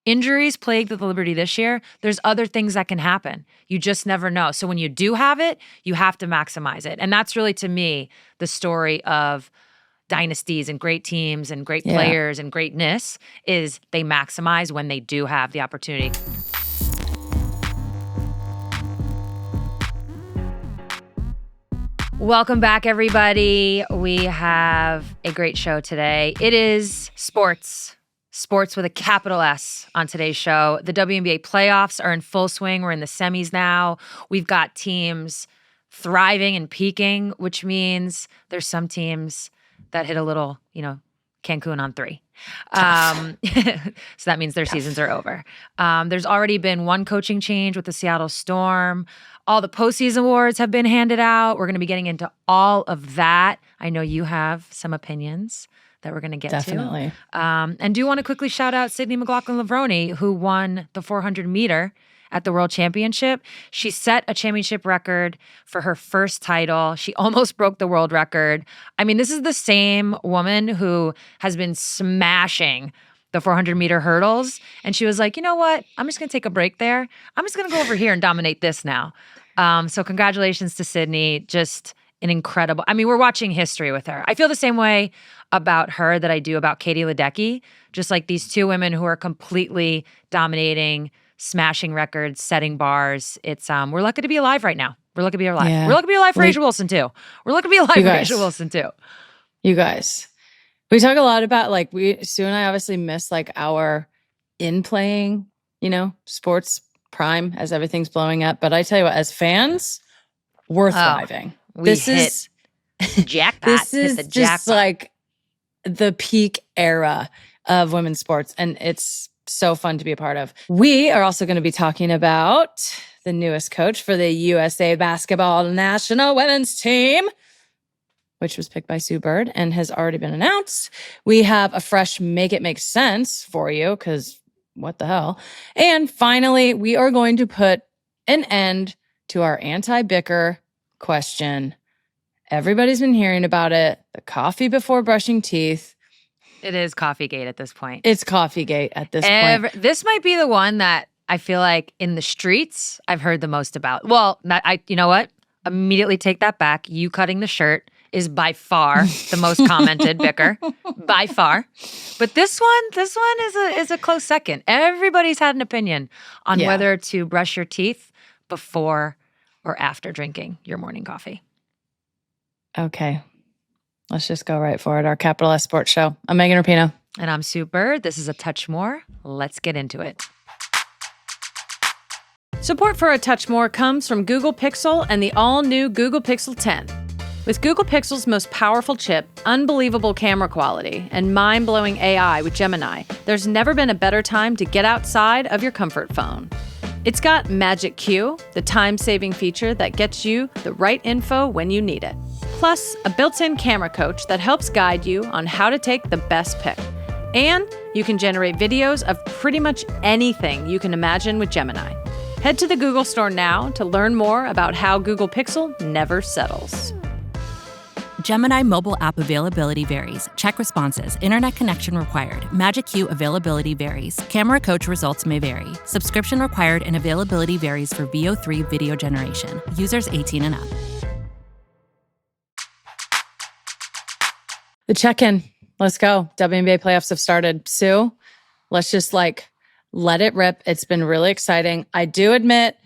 Injuries plagued the Liberty this year. There's other things that can happen. You just never know. So when you do have it, you have to maximize it. And that's really, to me, the story of dynasties and great teams and great players and greatness is they maximize when they do have the opportunity. Welcome back, everybody. We have a great show today. It is sports with a capital S on today's show. The WNBA playoffs are in full swing. We're in the semis now. We've got teams thriving and peaking, which means there's some teams that hit a little, Cancun on 3. So that means their seasons are over. There's already been one coaching change with the Seattle Storm. All the postseason awards have been handed out. We're going to be getting into all of that. I know you have some opinions that we're going to get to. And do want to quickly shout out Sydney McLaughlin-Levrone, who won the 400 meter at the World Championship. She set a championship record for her first title. She almost broke the world record. I mean, this is the same woman who has been smashing the 400 meter hurdles. And she was like, you know what? I'm just going to take a break there. I'm just going to go over here and dominate this now. So congratulations to Sydney. Just an incredible, we're watching history with her. I feel the same way about her that I do about Katie Ledecky. Just like these two women who are completely dominating, smashing records, setting bars. It's we're lucky to be alive right now. We're lucky to be alive. Yeah. We're lucky to be alive for Asia Wilson too. We're lucky to be alive for Asia Wilson too. You guys, we talk a lot about Sue and I obviously miss our in-playing, sports prime as everything's blowing up. But I tell you what, as fans, we're thriving. This is jackpot. This is just the peak era of women's sports, and it's so fun to be a part of. We are also going to be talking about the newest coach for the USA Basketball National Women's Team, which was picked by Sue Bird and has already been announced. We have a fresh Make It Make Sense for you, because what the hell? And finally, we are going to put an end to our anti-Bicker question. Everybody's been hearing about it. The coffee before brushing teeth. It is Coffeegate at this point. It's Coffeegate at this point. This might be the one that I feel like in the streets I've heard the most about. Well, you know what? Immediately take that back. You cutting the shirt is by far the most commented Bicker. By far. But this one is a close second. Everybody's had an opinion on whether to brush your teeth before or after drinking your morning coffee. Okay. Let's just go right for it. Our Capital S Sports Show. I'm Megan Rapinoe. And I'm Sue Bird. This is A Touch More. Let's get into it. Support for A Touch More comes from Google Pixel and the all-new Google Pixel 10. With Google Pixel's most powerful chip, unbelievable camera quality, and mind-blowing AI with Gemini, there's never been a better time to get outside of your comfort phone. It's got Magic Q, the time-saving feature that gets you the right info when you need it. Plus, a built-in camera coach that helps guide you on how to take the best pic. And you can generate videos of pretty much anything you can imagine with Gemini. Head to the Google Store now to learn more about how Google Pixel never settles. Gemini mobile app availability varies. Check responses. Internet connection required. Magic Q availability varies. Camera coach results may vary. Subscription required and availability varies for VO3 video generation. Users 18 and up. The check-in. Let's go. WNBA playoffs have started. Sue, let's just let it rip. It's been really exciting. I do admit,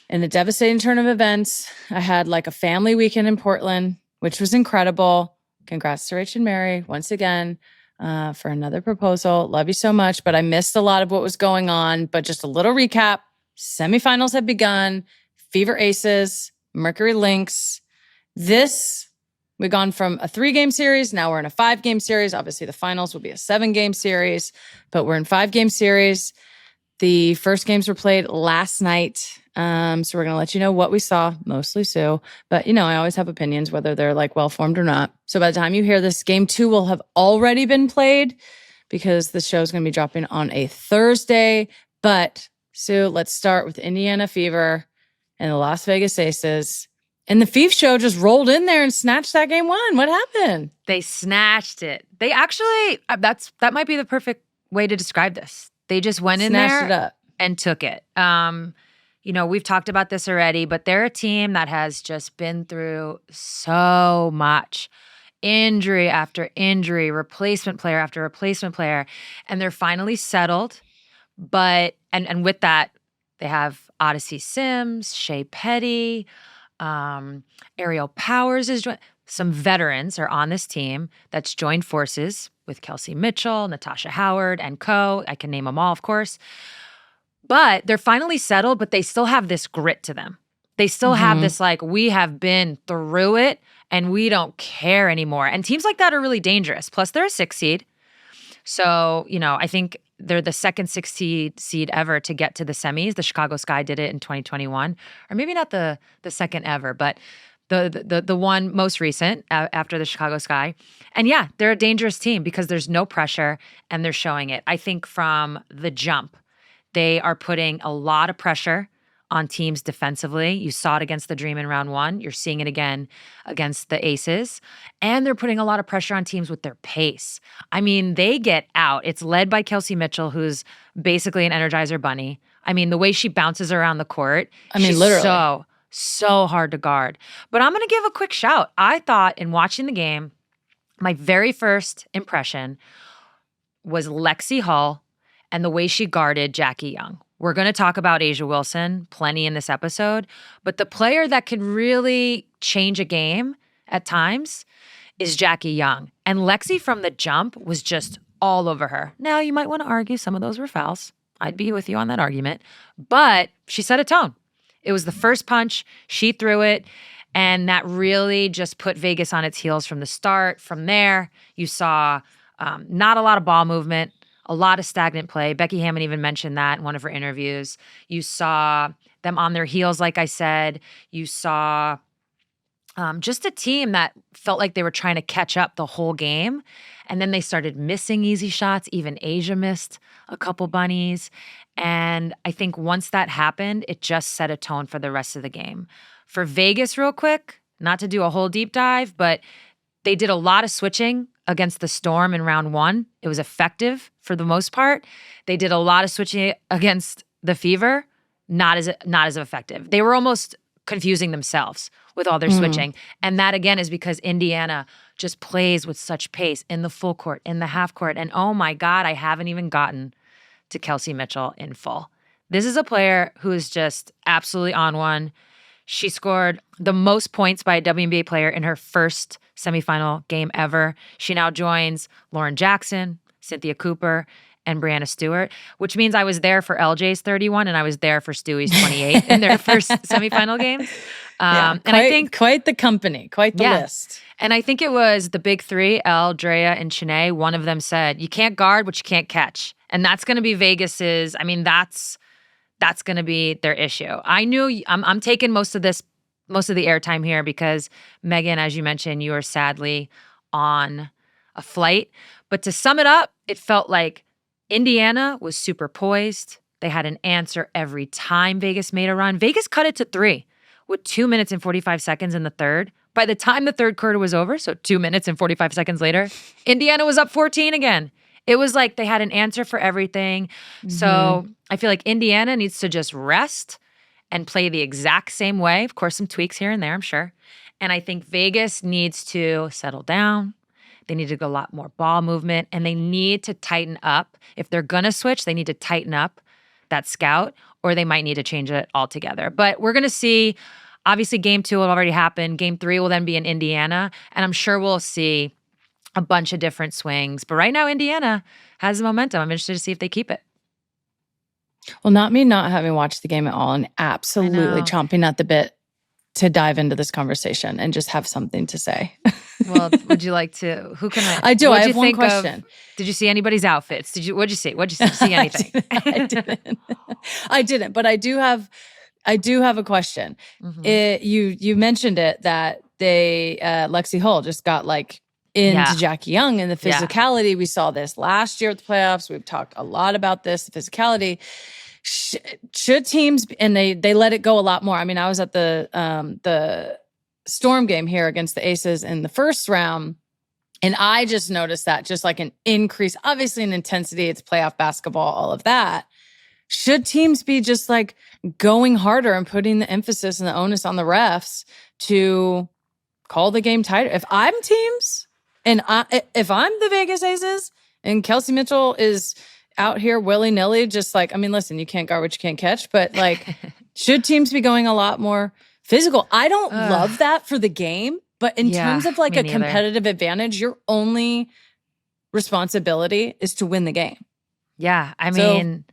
in the devastating turn of events, I had a family weekend in Portland, which was incredible. Congrats to Rach and Mary once again for another proposal. Love you so much. But I missed a lot of what was going on. But just a little recap. Semifinals have begun. Fever Aces, Mercury Lynx. We've gone from a 3-game series. Now we're in a 5-game series. Obviously, the finals will be a 7-game series. But we're in 5-game series. The first games were played last night. So we're going to let you know what we saw, mostly Sue. But, I always have opinions, whether they're well-formed or not. So by the time you hear this, game 2 will have already been played because the show is going to be dropping on a Thursday. But, Sue, let's start with Indiana Fever and the Las Vegas Aces. And the Fever show just rolled in there and snatched that game 1. What happened? They snatched it. They actually, that might be the perfect way to describe this. They just went in Snatched there it up. and took it. We've talked about this already, but they're a team that has just been through so much. Injury after injury, replacement player after replacement player, and they're finally settled. But and with that, they have Odyssey Sims, Shea Petty, Ariel Powers is some veterans are on this team that's joined forces with Kelsey Mitchell, Natasha Howard, and co. I can name them all, of course. But they're finally settled, but they still have this grit to them. They still have this like, we have been through it and we don't care anymore. And teams like that are really dangerous. Plus, they're a 6 seed. So, I think they're the second 6 seed ever to get to the semis. The Chicago Sky did it in 2021. Or maybe not the second ever, but the one most recent after the Chicago Sky. And yeah, they're a dangerous team because there's no pressure and they're showing it. I think from the jump, they are putting a lot of pressure on teams defensively. You saw it against the Dream in round 1. You're seeing it again against the Aces. And they're putting a lot of pressure on teams with their pace. I mean, they get out. It's led by Kelsey Mitchell, who's basically an Energizer bunny. I mean, the way she bounces around the court. She's literally. So hard to guard. But I'm going to give a quick shout. I thought in watching the game, my very first impression was Lexi Hull and the way she guarded Jackie Young. We're going to talk about Asia Wilson plenty in this episode, but the player that can really change a game at times is Jackie Young. And Lexi from the jump was just all over her. Now, you might want to argue some of those were fouls. I'd be with you on that argument. But she set a tone. It was the first punch. She threw it. And that really just put Vegas on its heels from the start. From there, you saw not a lot of ball movement. A lot of stagnant play. Becky Hammond even mentioned that in one of her interviews. You saw them on their heels, like I said. You saw just a team that felt like they were trying to catch up the whole game. And then they started missing easy shots. Even Asia missed a couple bunnies. And I think once that happened, it just set a tone for the rest of the game. For Vegas, real quick, not to do a whole deep dive, but they did a lot of switching against the Storm in round 1. It was effective for the most part. They did a lot of switching against the Fever, not as effective. They were almost confusing themselves with all their switching. And that, again, is because Indiana just plays with such pace in the full court, in the half court. And oh my God, I haven't even gotten to Kelsey Mitchell in full. This is a player who is just absolutely on one. She scored the most points by a WNBA player in her first semifinal game ever. She now joins Lauren Jackson, Cynthia Cooper, and Brianna Stewart, which means I was there for LJ's 31 and I was there for Stewie's 28 in their first semifinal game. And I think quite the company, quite the list. And I think it was the big 3, Elle, Drea, and Chene. One of them said, you can't guard what you can't catch. And that's going to be Vegas's, that's going to be their issue. I knew I'm taking most of the airtime here because Megan, as you mentioned, you are sadly on a flight. But to sum it up, it felt like Indiana was super poised. They had an answer every time Vegas made a run. Vegas cut it to 3 with 2 minutes and 45 seconds in the third. By the time the third quarter was over, so 2 minutes and 45 seconds later, Indiana was up 14 again. It was like they had an answer for everything. So I feel like Indiana needs to just rest and play the exact same way. Of course, some tweaks here and there, I'm sure. And I think Vegas needs to settle down. They need to go a lot more ball movement, and they need to tighten up. If they're going to switch, they need to tighten up that scout, or they might need to change it altogether. But we're going to see, obviously, Game 2 will already happen. Game 3 will then be in Indiana, and I'm sure we'll see a bunch of different swings. But right now, Indiana has the momentum. I'm interested to see if they keep it. Well, not me not having watched the game at all and absolutely chomping at the bit to dive into this conversation and just have something to say. Well, would you like to? Who can I? I do. I have one think question. Did you see anybody's outfits? What'd you see? What'd you see anything? I didn't. But I do have a question. You mentioned it that they Lexi Hull just got like into Jackie Young and the physicality. We saw this last year at the playoffs. We've talked a lot about this, the physicality. Should teams, and they let it go a lot more. I mean, I was at the Storm game here against the Aces in the first round, And I just noticed that just like an increase, obviously in intensity, it's playoff basketball, all of that. Should teams be just like going harder and putting the emphasis and the onus on the refs to call the game tighter? If I'm teams and if I'm the Vegas Aces and Kelsey Mitchell is out here willy-nilly, just like, I mean, listen, you can't guard what you can't catch, but like, should teams be going a lot more physical? I don't love that for the game, but in terms of like a competitive advantage, your only responsibility is to win the game. Yeah, I mean,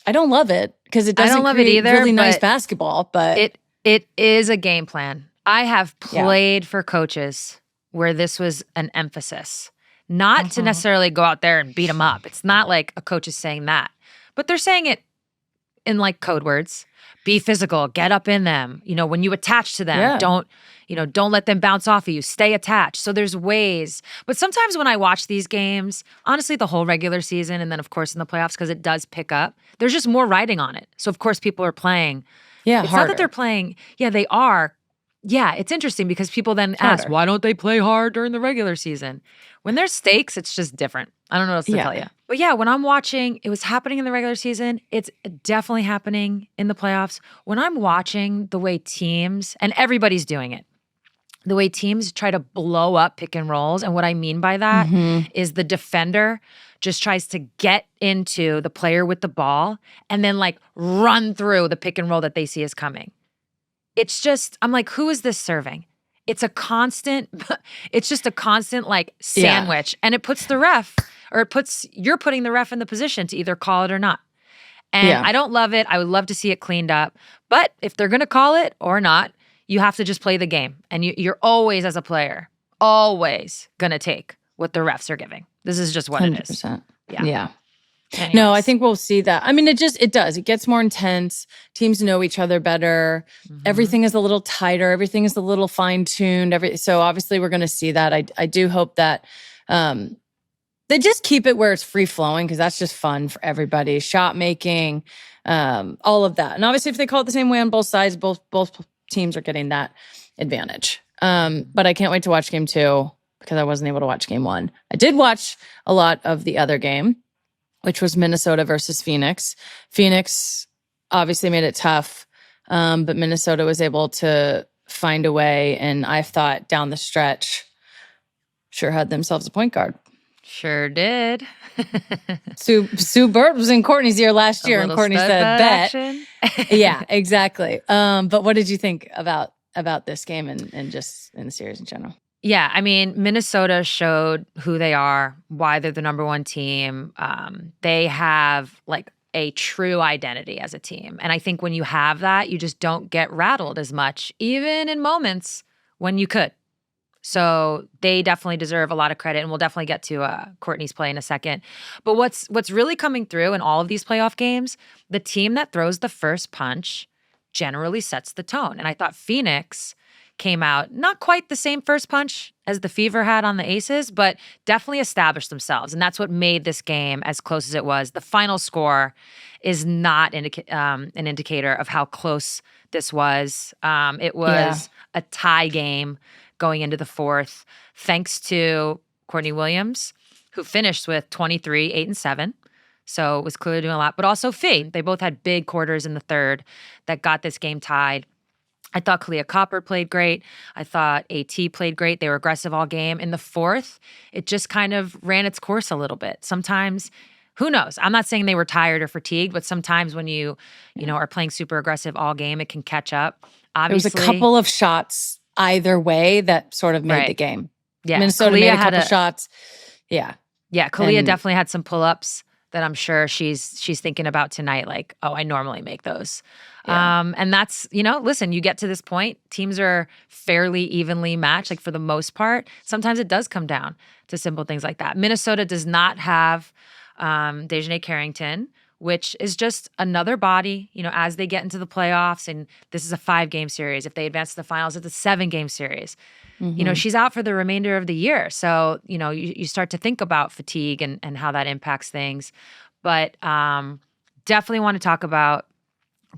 I don't love it because it doesn't love create it either, really nice basketball, but it is a game plan. I have played for coaches where this was an emphasis, not to necessarily go out there and beat them up. It's not like a coach is saying that, but they're saying it in like code words. Be physical, get up in them. You know, when you attach to them, don't let them bounce off of you. Stay attached. So there's ways. But sometimes when I watch these games, honestly, the whole regular season and then of course in the playoffs, because it does pick up, there's just more riding on it. So of course people are playing. Yeah, it's harder. not that they're playing. Yeah, they are. Yeah, it's interesting because people then ask, why don't they play hard during the regular season? When there's stakes, it's just different. I don't know what else to tell you. But yeah, when I'm watching, it was happening in the regular season. It's definitely happening in the playoffs. When I'm watching the way teams, and everybody's doing it, the way teams try to blow up pick and rolls. And what I mean by that is the defender just tries to get into the player with the ball and then like run through the pick and roll that they see is coming. It's just, I'm like, who is this serving? It's just a constant like sandwich. And it puts the ref, or you're putting the ref in the position to either call it or not. And I don't love it. I would love to see it cleaned up. But if they're going to call it or not, you have to just play the game. And you're always, as a player, always going to take what the refs are giving. This is just what 100%. it is. Yeah. Anyways. No, I think we'll see that. I mean, it does. It gets more intense. Teams know each other better. Everything is a little tighter. Everything is a little fine-tuned. So obviously we're going to see that. I do hope that they just keep it where it's free-flowing because that's just fun for everybody. Shot making, all of that. And obviously if they call it the same way on both sides, both teams are getting that advantage. But I can't wait to watch game 2 because I wasn't able to watch game 1. I did watch a lot of the other game, which was Minnesota versus Phoenix. Phoenix obviously made it tough, but Minnesota was able to find a way, and I thought down the stretch sure had themselves a point guard. Sure did. Sue Bird was in Courtney's ear last year, and Courtney said, bet. Yeah, exactly. But what did you think about this game and just in the series in general? Yeah, I mean, Minnesota showed who they are, why they're the number one team. They have like a true identity as a team. And I think when you have that, you just don't get rattled as much, even in moments when you could. So they definitely deserve a lot of credit, and we'll definitely get to Courtney's play in a second. But what's really coming through in all of these playoff games, the team that throws the first punch generally sets the tone. And I thought Phoenix came out, not quite the same first punch as the Fever had on the Aces, but definitely established themselves. And that's what made this game as close as it was. The final score is not an indicator of how close this was. It was a tie game going into the fourth, thanks to Courtney Williams, who finished with 23, 8, and 7. So it was clearly doing a lot. But also Fee. They both had big quarters in the third that got this game tied. I thought Kalia Copper played great. I thought AT played great. They were aggressive all game. In the fourth, it just kind of ran its course a little bit. Sometimes, who knows? I'm not saying they were tired or fatigued, but sometimes when you are playing super aggressive all game, it can catch up. Obviously, there was a couple of shots either way that sort of made the game. Yeah, Minnesota made a couple shots. Yeah. Yeah, Kalia definitely had some pull-ups that I'm sure she's thinking about tonight, like, oh, I normally make those. Yeah. And that's, listen, you get to this point, teams are fairly evenly matched, like for the most part. Sometimes it does come down to simple things like that. Minnesota does not have Dejanay Carrington, which is just another body, as they get into the playoffs. And this is a 5-game series. If they advance to the finals, it's a 7-game series. Mm-hmm. She's out for the remainder of the year. So, you start to think about fatigue and how that impacts things. But definitely want to talk about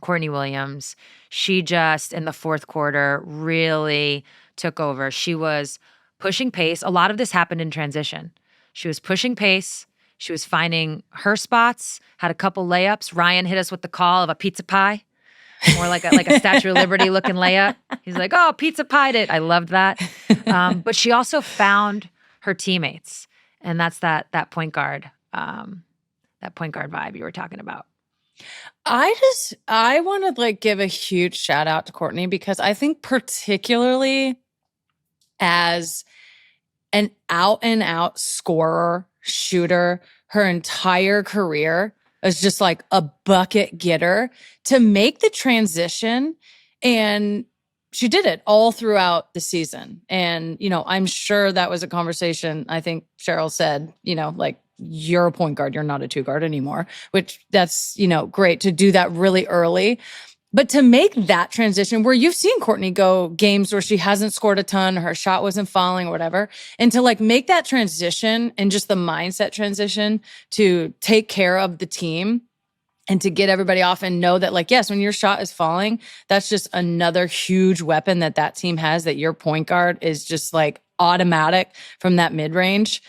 Courtney Williams. She just, in the fourth quarter, really took over. She was pushing pace. A lot of this happened in transition. She was pushing pace. She was finding her spots, had a couple layups. Ryan hit us with the call of a pizza pie, more like a Statue of Liberty looking layup. He's like, oh, pizza pied it. I loved that. But she also found her teammates. And that's that point guard vibe you were talking about. I want to give a huge shout out to Courtney, because I think particularly as an out and out scorer, shooter, her entire career as just a bucket getter, to make the transition. And she did it all throughout the season. And, I'm sure that was a conversation. I think Cheryl said, you're a point guard, you're not a two guard anymore, which that's, great to do that really early. But to make that transition, where you've seen Courtney go games where she hasn't scored a ton, her shot wasn't falling or whatever, and to make that transition and just the mindset transition to take care of the team and to get everybody off and know that yes, when your shot is falling, that's just another huge weapon that team has, that your point guard is just automatic from that mid-range.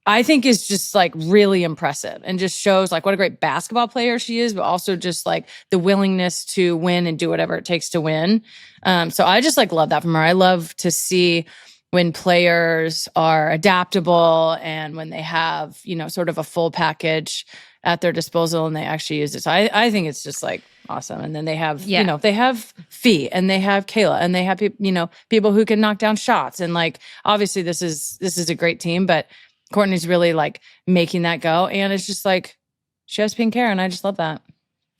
I think is just really impressive, and just shows what a great basketball player she is, but also just the willingness to win and do whatever it takes to win. So I just love that from her. I love to see when players are adaptable and when they have, sort of a full package at their disposal and they actually use it. So I think it's just awesome. And then they have, they have Fee and they have Kayla and they have, people who can knock down shots. And obviously this is a great team, but Courtney's really making that go. And it's just she has pink hair, and I just love that.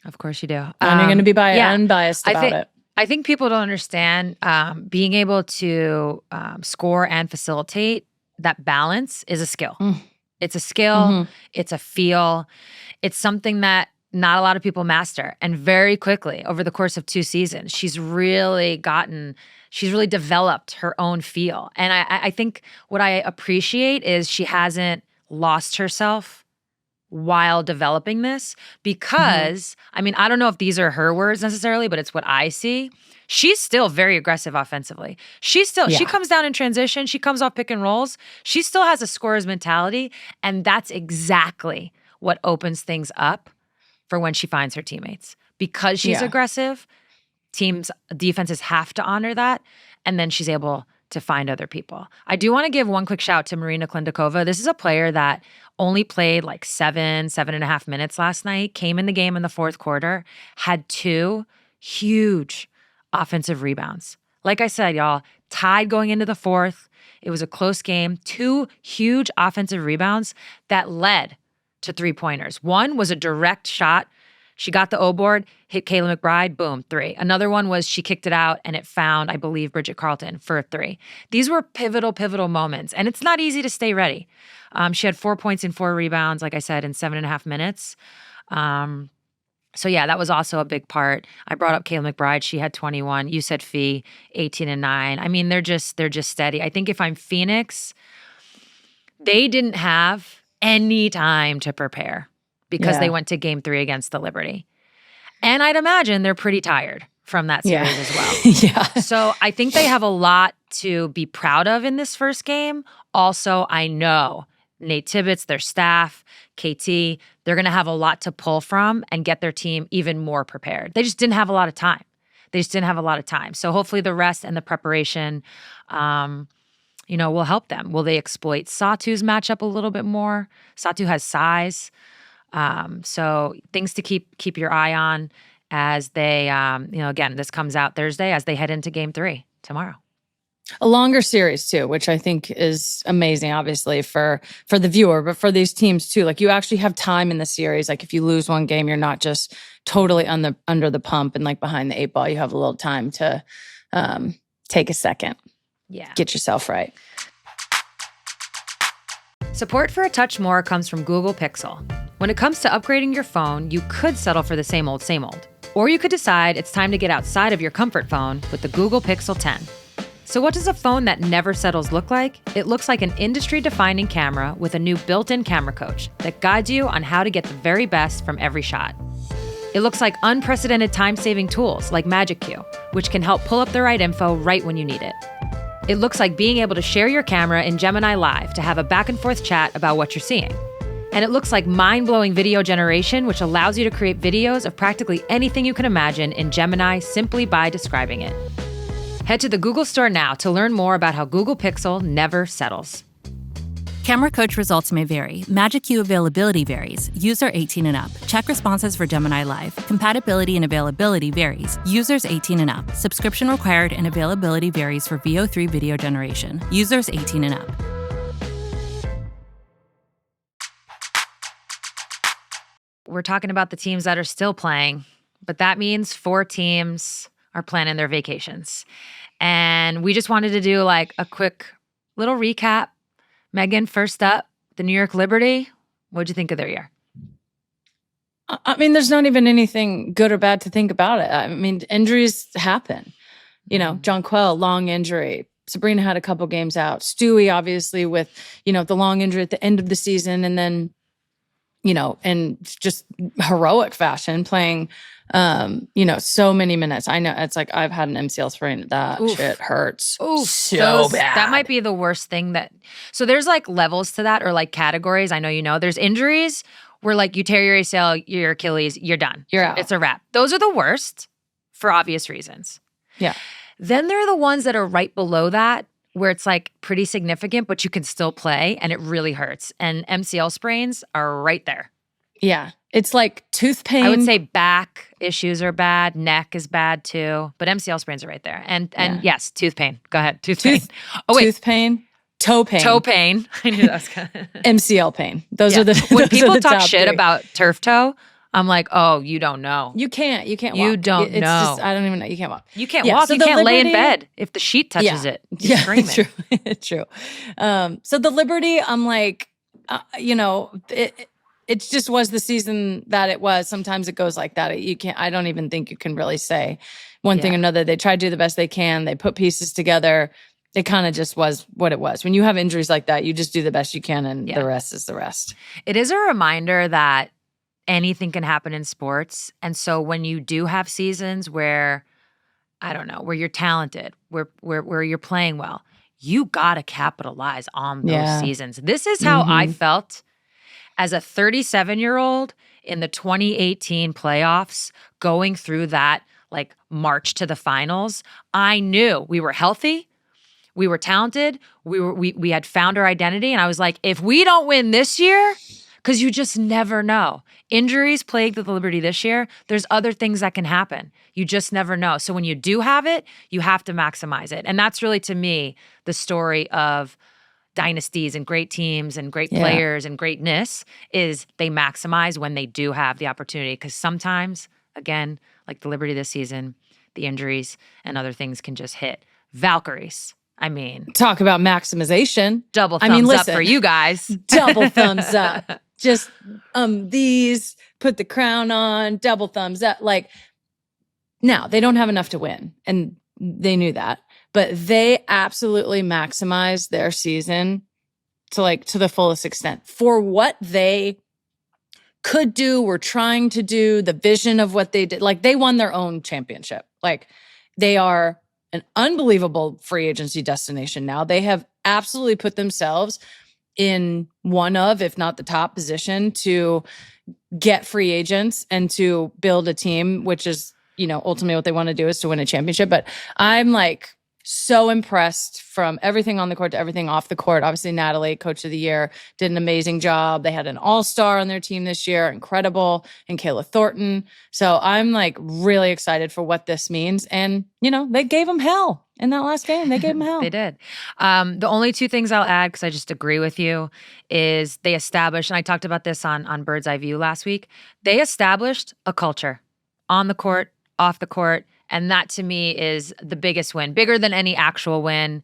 Of course you do. And you're going to be unbiased about it. I think people don't understand being able to score and facilitate. That balance is a skill. It's a skill. Mm-hmm. It's a feel. It's something that not a lot of people master. And very quickly, over the course of 2 seasons, she's really developed her own feel. And I think what I appreciate is she hasn't lost herself while developing this, because, I don't know if these are her words necessarily, but it's what I see. She's still very aggressive offensively. She comes down in transition. She comes off pick and rolls. She still has a scorer's mentality. And that's exactly what opens things up for when she finds her teammates. Because she's aggressive, defenses have to honor that. And then she's able to find other people. I do want to give one quick shout to Marina Klindikova. This is a player that only played 7.5 minutes last night, came in the game in the fourth quarter, had 2 huge offensive rebounds. Like I said, y'all, tied going into the fourth. It was a close game. 2 huge offensive rebounds that led to 3-pointers. One was a direct shot. She got the O board, hit Kayla McBride, boom, 3. Another one was she kicked it out and it found, I believe, Bridget Carlton for a 3. These were pivotal moments, and it's not easy to stay ready. She had 4 points and 4 rebounds, like I said, in 7.5 minutes. So yeah, that was also a big part. I brought up Kayla McBride. She had 21. You said Fee, 18 and 9. They're just steady. I think if I'm Phoenix, they didn't have any time to prepare because they went to game 3 against the Liberty. And I'd imagine they're pretty tired from that series as well. So I think they have a lot to be proud of in this first game. Also, I know Nate Tibbetts, their staff, KT, they're going to have a lot to pull from and get their team even more prepared. They just didn't have a lot of time. So hopefully the rest and the preparation, will help them. Will they exploit Satu's matchup a little bit more? Satu has size. So things to keep your eye on as they, again, this comes out Thursday as they head into game 3 tomorrow. A longer series too, which I think is amazing, obviously for the viewer, but for these teams too. You actually have time in the series. If you lose one game, you're not just totally under the pump and behind the 8 ball. You have a little time to take a second. Get yourself right. Support for A Touch More comes from Google Pixel. When it comes to upgrading your phone, you could settle for the same old. Or you could decide it's time to get outside of your comfort phone with the Google Pixel 10. So what does a phone that never settles look like? It looks like an industry-defining camera with a new built-in camera coach that guides you on how to get the very best from every shot. It looks like unprecedented time-saving tools like Magic Q, which can help pull up the right info right when you need it. It looks like being able to share your camera in Gemini Live to have a back and forth chat about what you're seeing. And it looks like mind-blowing video generation, which allows you to create videos of practically anything you can imagine in Gemini simply by describing it. Head to the Google Store now to learn more about how Google Pixel never settles. Camera coach results may vary. Magic Q availability varies. User 18 and up. Check responses for Gemini Live. Compatibility and availability varies. Users 18 and up. Subscription required and availability varies for VO3 video generation. Users 18 and up. We're talking about the teams that are still playing, but that means 4 teams are planning their vacations. And we just wanted to do like a quick little recap. Megan, first up, the New York Liberty. What'd you think of their year? I mean, there's not even anything good or bad to think about it. I mean, injuries happen. You know, Jonquel, long injury. Sabrina had a couple games out. Stewie, obviously, with, the long injury at the end of the season. And then, in just heroic fashion, playing, so many minutes. I know it's like I've had an MCL sprain. That shit hurts. So bad. That might be the worst thing so there's like levels to that, or like categories. I know there's injuries where like you tear your ACL, your Achilles, you're done. You're out. It's a wrap. Those are the worst for obvious reasons. Yeah. Then there are the ones that are right below that where it's like pretty significant, but you can still play and it really hurts. And MCL sprains are right there. Yeah. It's like tooth pain. I would say back issues are bad. Neck is bad too. But MCL sprains are right there. And yes, tooth pain. Go ahead. Tooth pain. Oh, wait. Tooth pain. Toe pain. Toe pain. I knew that was kind of MCL pain. Those are the When people talk top shit 3. about turf toe, I'm like, oh, you don't know. You can't walk. You don't know. Just, I don't even know. You can't walk. You can't walk. So you can't lay in Liberty- bed if the sheet touches it. You're screaming. True. So the Liberty, I'm like, it just was the season that it was. Sometimes it goes like that. I don't even think you can really say one thing or another. They try to do the best they can. They put pieces together. It kind of just was what it was. When you have injuries like that, you just do the best you can, and the rest is the rest. It is a reminder that anything can happen in sports. And so when you do have seasons where, I don't know, where you're talented, where you're playing well, you got to capitalize on those seasons. This is how I felt as a 37-year-old in the 2018 playoffs, going through that like march to the finals. I knew we were healthy. We were talented. We had found our identity. And I was like, if we don't win this year, because you just never know. Injuries plagued the Liberty this year. There's other things that can happen. You just never know. So when you do have it, you have to maximize it. And that's really, to me, the story of dynasties and great teams and great players and greatness is they maximize when they do have the opportunity. Because sometimes, again, like the Liberty this season, the injuries and other things can just hit. Valkyries. I mean, talk about maximization. Double thumbs up listen, for you guys. Double thumbs up. Just these, put the crown on, double thumbs up. Like, now they don't have enough to win, and they knew that, but they absolutely maximized their season to the fullest extent for what they could do, were trying to do, the vision of what they did. Like, they won their own championship. Like, they are an unbelievable free agency destination now. They have absolutely put themselves in one of, if not the top position, to get free agents and to build a team, which is, ultimately what they want to do is to win a championship. But I'm like so impressed from everything on the court to everything off the court. Obviously, Natalie, Coach of the Year, did an amazing job. They had an all-star on their team this year, incredible, and Kayla Thornton. So I'm like really excited for what this means. And, they gave them hell in that last game. They gave them hell. They did. The only 2 things I'll add, because I just agree with you, is they established, and I talked about this on Bird's Eye View last week, they established a culture on the court, off the court. And that, to me, is the biggest win, bigger than any actual win,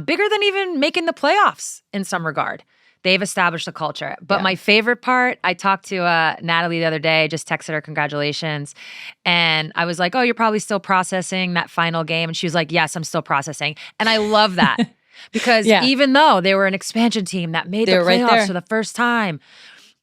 bigger than even making the playoffs in some regard. They've established a culture. But my favorite part, I talked to Natalie the other day, just texted her congratulations. And I was like, oh, you're probably still processing that final game. And she was like, yes, I'm still processing. And I love that because even though they were an expansion team that made the playoffs for the first time,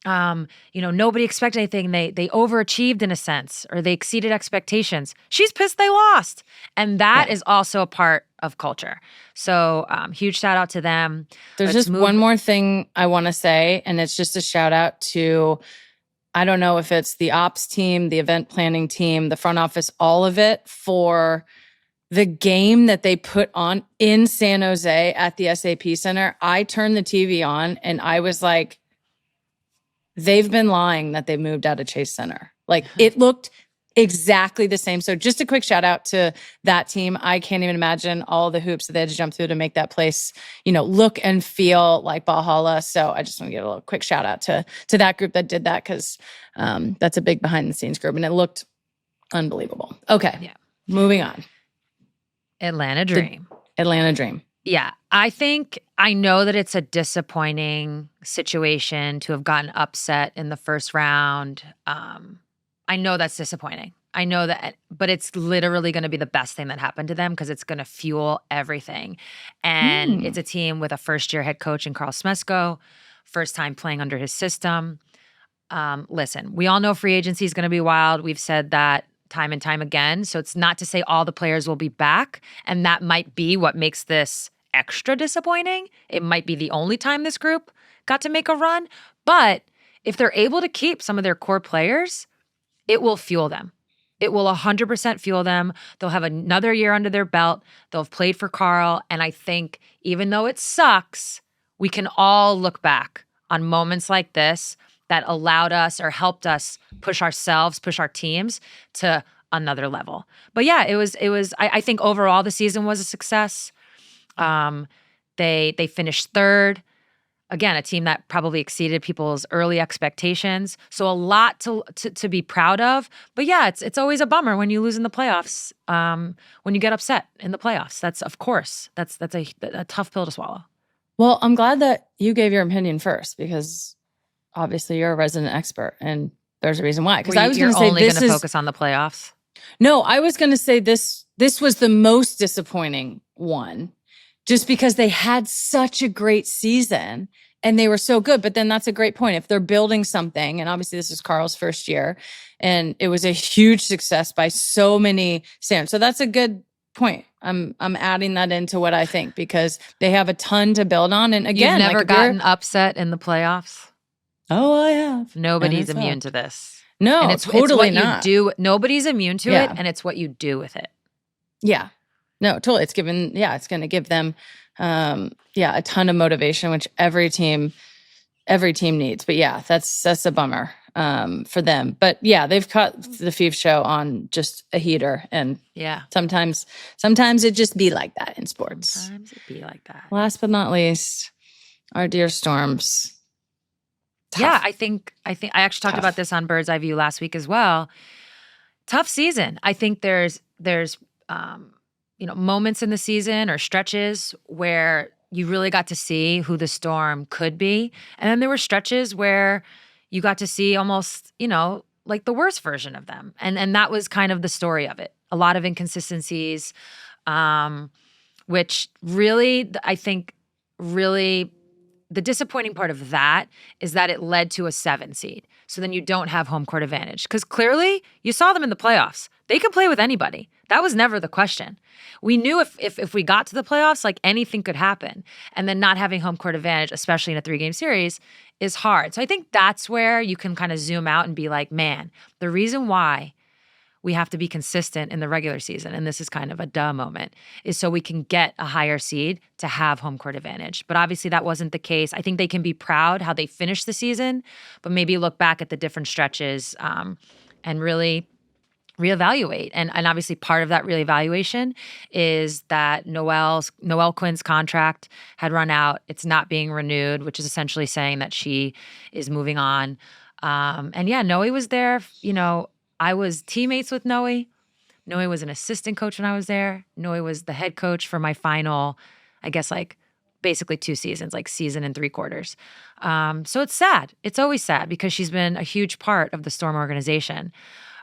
Nobody expected anything. They overachieved in a sense, or they exceeded expectations. She's pissed they lost. And that is also a part of culture. So huge shout out to them. There's just one more thing I want to say, and it's just a shout out to, I don't know if it's the ops team, the event planning team, the front office, all of it, for the game that they put on in San Jose at the SAP Center. I turned the TV on and I was like, they've been lying that they moved out of Chase Center. Like, it looked exactly the same. So just a quick shout out to that team. I can't even imagine all the hoops that they had to jump through to make that place, look and feel like Valhalla. So I just want to give a little quick shout out to that group that did that, because that's a big behind the scenes group and it looked unbelievable. Okay. Yeah. Moving on. Atlanta Dream. Atlanta Dream. Yeah. I know that it's a disappointing situation to have gotten upset in the first round. I know that's disappointing. I know that, but it's literally going to be the best thing that happened to them, because it's going to fuel everything. And it's a team with a first-year head coach in Carl Smesko, first time playing under his system. Listen, we all know free agency is going to be wild. We've said that time and time again. So it's not to say all the players will be back, and that might be what makes this extra disappointing. It might be the only time this group got to make a run. But if they're able to keep some of their core players, it will fuel them. It will 100% fuel them. They'll have another year under their belt. They'll have played for Carl. And I think even though it sucks, we can all look back on moments like this that allowed us or helped us push ourselves, push our teams to another level. But yeah, it was. I think overall the season was a success. They finished third. Again, a team that probably exceeded people's early expectations. So a lot to be proud of. But yeah, it's always a bummer when you lose in the playoffs. When you get upset in the playoffs, that's a tough pill to swallow. Well, I'm glad that you gave your opinion first, because obviously you're a resident expert, and there's a reason why. Because I was going to say only going to focus on the playoffs. No, I was going to say this was the most disappointing one, just because they had such a great season and they were so good. But then that's a great point. If they're building something, and obviously this is Carl's first year, and it was a huge success by so many standards. So that's a good point. I'm adding that into what I think, because they have a ton to build on. And again, you've never gotten upset in the playoffs. Oh, I have. Nobody's immune to this. No, and it's totally what not. You do. Nobody's immune to it, and it's what you do with it. Yeah. No, totally. It's going to give them, a ton of motivation, which every team needs. But yeah, that's a bummer for them. But yeah, they've caught the Feef show on just a heater, and sometimes it just be like that in sports. Sometimes it be like that. Last but not least, our dear Storms. Tough. Yeah, I think I actually talked about this on Bird's Eye View last week as well. Tough season. I think there's moments in the season or stretches where you really got to see who the Storm could be. And then there were stretches where you got to see almost, like the worst version of them. And that was kind of the story of it. A lot of inconsistencies, which really, I think, the disappointing part of that is that it led to a 7 seed. So then you don't have home court advantage. Because clearly, you saw them in the playoffs. They can play with anybody. That was never the question. We knew if we got to the playoffs, like anything could happen. And then not having home court advantage, especially in a 3-game series, is hard. So I think that's where you can kind of zoom out and be like, man, the reason why we have to be consistent in the regular season, and this is kind of a duh moment, is so we can get a higher seed to have home court advantage. But obviously that wasn't the case. I think they can be proud how they finished the season, but maybe look back at the different stretches and really reevaluate. And obviously part of that reevaluation is that Noelle Quinn's contract had run out. It's not being renewed, which is essentially saying that she is moving on. And yeah, Noe was there, I was teammates with Noe. Noe was an assistant coach when I was there. Noe was the head coach for my final, I guess, basically 2 seasons, season and 3 quarters. So it's sad. It's always sad because she's been a huge part of the Storm organization.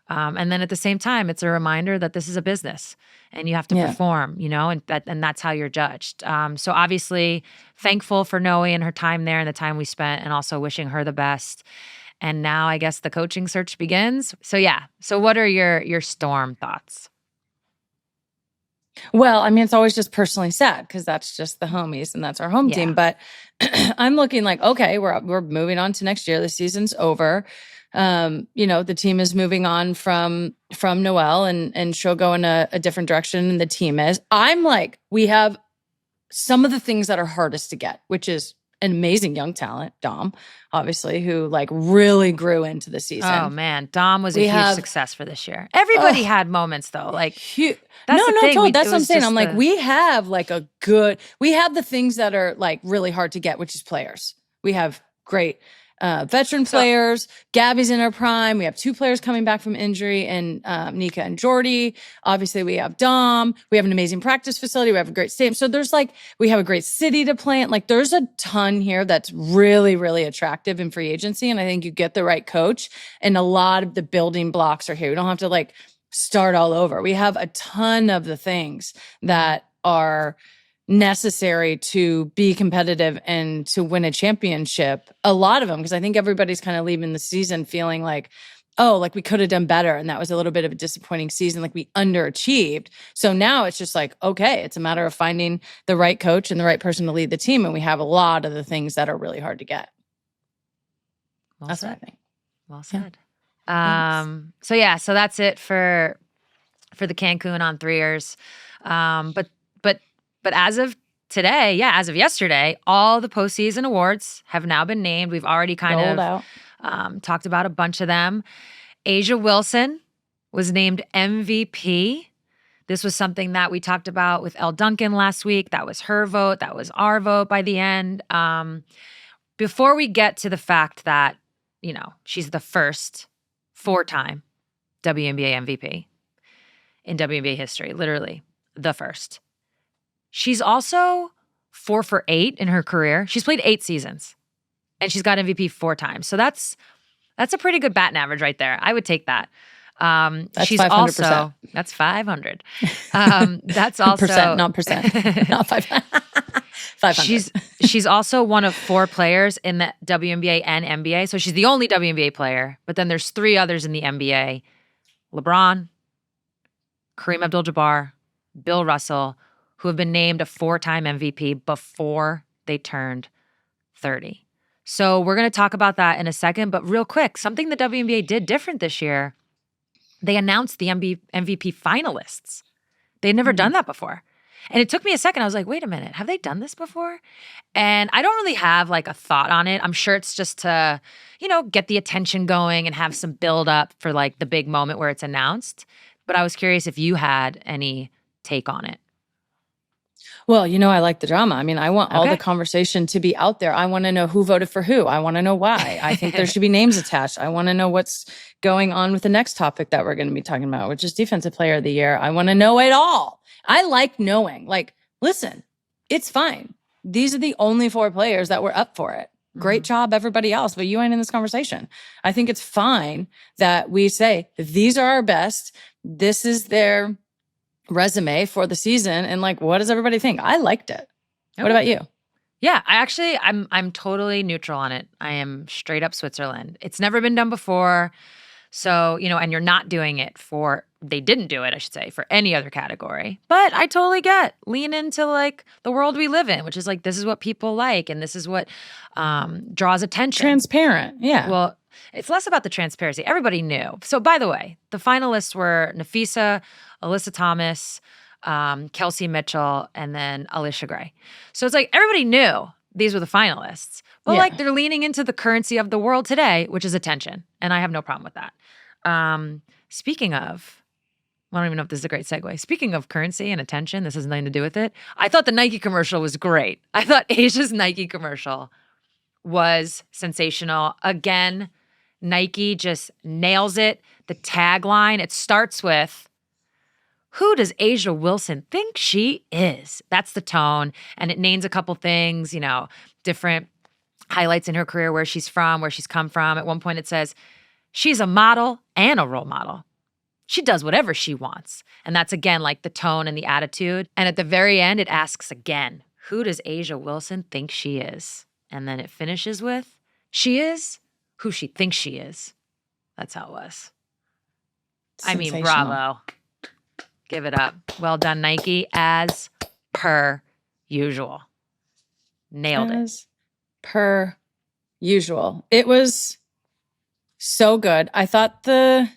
And then at the same time, it's a reminder that this is a business and you have to perform, and that's how you're judged. So obviously thankful for Noe and her time there and the time we spent, and also wishing her the best. And now I guess the coaching search begins. So yeah. So what are your Storm thoughts? Well, I mean, it's always just personally sad because that's just the homies and that's our home team. But I'm looking like, okay, we're moving on to next year. The season's over. The team is moving on from Noelle, and she'll go in a different direction, and the team is. I'm like, we have some of the things that are hardest to get, which is an amazing young talent, Dom, obviously, who like really grew into the season. Oh man, Dom was a huge success for this year. Everybody had moments though, like that's what I'm saying. I'm like, we have the things that are like really hard to get, which is players. We have great veteran players. Gabby's in her prime. We have 2 players coming back from injury, and Nika and Jordy. Obviously, we have Dom. We have an amazing practice facility. We have a great stadium. So we have a great city to play in. Like, there's a ton here that's really, really attractive in free agency. And I think you get the right coach, and a lot of the building blocks are here. We don't have to like start all over. We have a ton of the things that are necessary to be competitive and to win a championship. A lot of them, because I think everybody's kind of leaving the season feeling like, oh, like we could have done better. And that was a little bit of a disappointing season. Like we underachieved. So now it's just like, okay, it's a matter of finding the right coach and the right person to lead the team. And we have a lot of the things that are really hard to get. That's what I think. Well said. Yeah. So that's it for the Cancun on 3ers. But as of today, as of yesterday, all the postseason awards have now been named. We've already kind of talked about a bunch of them. A'ja Wilson was named MVP. This was something that we talked about with Elle Duncan last week. That was her vote. That was our vote by the end. Before we get to the fact that, she's the first 4-time WNBA MVP in WNBA history, literally the first. She's also 4 for 8 in her career. She's played 8 seasons, and she's got MVP 4 times. So that's a pretty good batting average right there. I would take that. That's she's 500%. Also that's 500. That's also percent, not percent, not 500. 500. She's also one of 4 players in the WNBA and NBA. So she's the only WNBA player. But then there's 3 others in the NBA: LeBron, Kareem Abdul-Jabbar, Bill Russell, who have been named a 4-time MVP before they turned 30. So we're going to talk about that in a second. But real quick, something the WNBA did different this year, they announced the MVP finalists. They had never done that before. And it took me a second. I was like, wait a minute, have they done this before? And I don't really have like a thought on it. I'm sure it's just to, get the attention going and have some build up for like the big moment where it's announced. But I was curious if you had any take on it. Well, I like the drama. I mean, I want all the conversation to be out there. I want to know who voted for who. I want to know why. I think there should be names attached. I want to know what's going on with the next topic that we're going to be talking about, which is Defensive Player of the Year. I want to know it all. I like knowing. Like, listen, it's fine. These are the only 4 players that were up for it. Great job, everybody else, but you ain't in this conversation. I think it's fine that we say, these are our best. This is their resume for the season, and like, what does everybody think? I liked it. What about you? Yeah, I'm totally neutral on it. I am straight up Switzerland. It's never been done before. So, and you're not doing it they didn't do it, I should say, for any other category. But I totally lean into like the world we live in, which is like, this is what people like, and this is what draws attention. Transparent, yeah. Well, it's less about the transparency. Everybody knew. So, by the way, the finalists were Nafisa, Alyssa Thomas, Kelsey Mitchell, and then Alicia Gray. So it's like everybody knew these were the finalists. But like they're leaning into the currency of the world today, which is attention. And I have no problem with that. Speaking of, I don't even know if this is a great segue. Speaking of currency and attention, this has nothing to do with it. I thought the Nike commercial was great. I thought A'ja's Nike commercial was sensational. Again, Nike just nails it. The tagline, it starts with, who does A'ja Wilson think she is? That's the tone. And it names a couple things, different highlights in her career, where she's from, where she's come from. At one point it says, she's a model and a role model. She does whatever she wants. And that's, again, like the tone and the attitude. And at the very end, it asks again, who does A'ja Wilson think she is? And then it finishes with, she is who she thinks she is. That's how it was. I mean, bravo. Give it up. Well done, Nike, as per usual. Nailed it. As per usual. It was so good. I thought the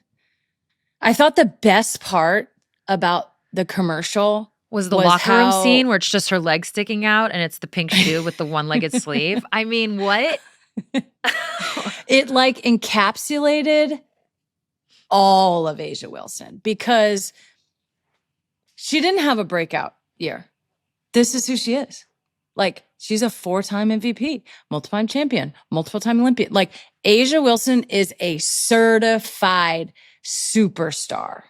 best part about the commercial was the locker room scene where it's just her leg sticking out and it's the pink shoe with the one-legged sleeve. I mean, what? It like encapsulated all of A'ja Wilson because she didn't have a breakout year. This is who she is. Like, she's a 4-time MVP, multiple-time champion, multiple-time Olympian. Like, A'ja Wilson is a certified superstar,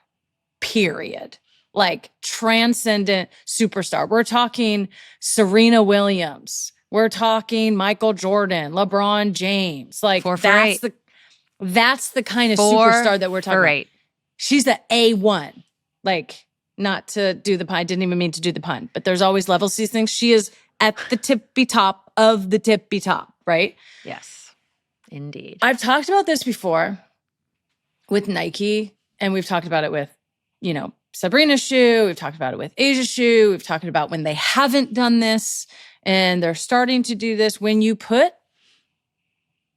period. Like, transcendent superstar. We're talking Serena Williams. We're talking Michael Jordan, LeBron James. Like, that's the kind of superstar that we're talking about. She's the A1. Like, not to do the pun. I didn't even mean to do the pun, but there's always levels to these things. She is at the tippy top of the tippy top, right? Yes, indeed. I've talked about this before with Nike, and we've talked about it with, you know, Sabrina's shoe. We've talked about it with A'ja's shoe. We've talked about when they haven't done this and they're starting to do this. When you put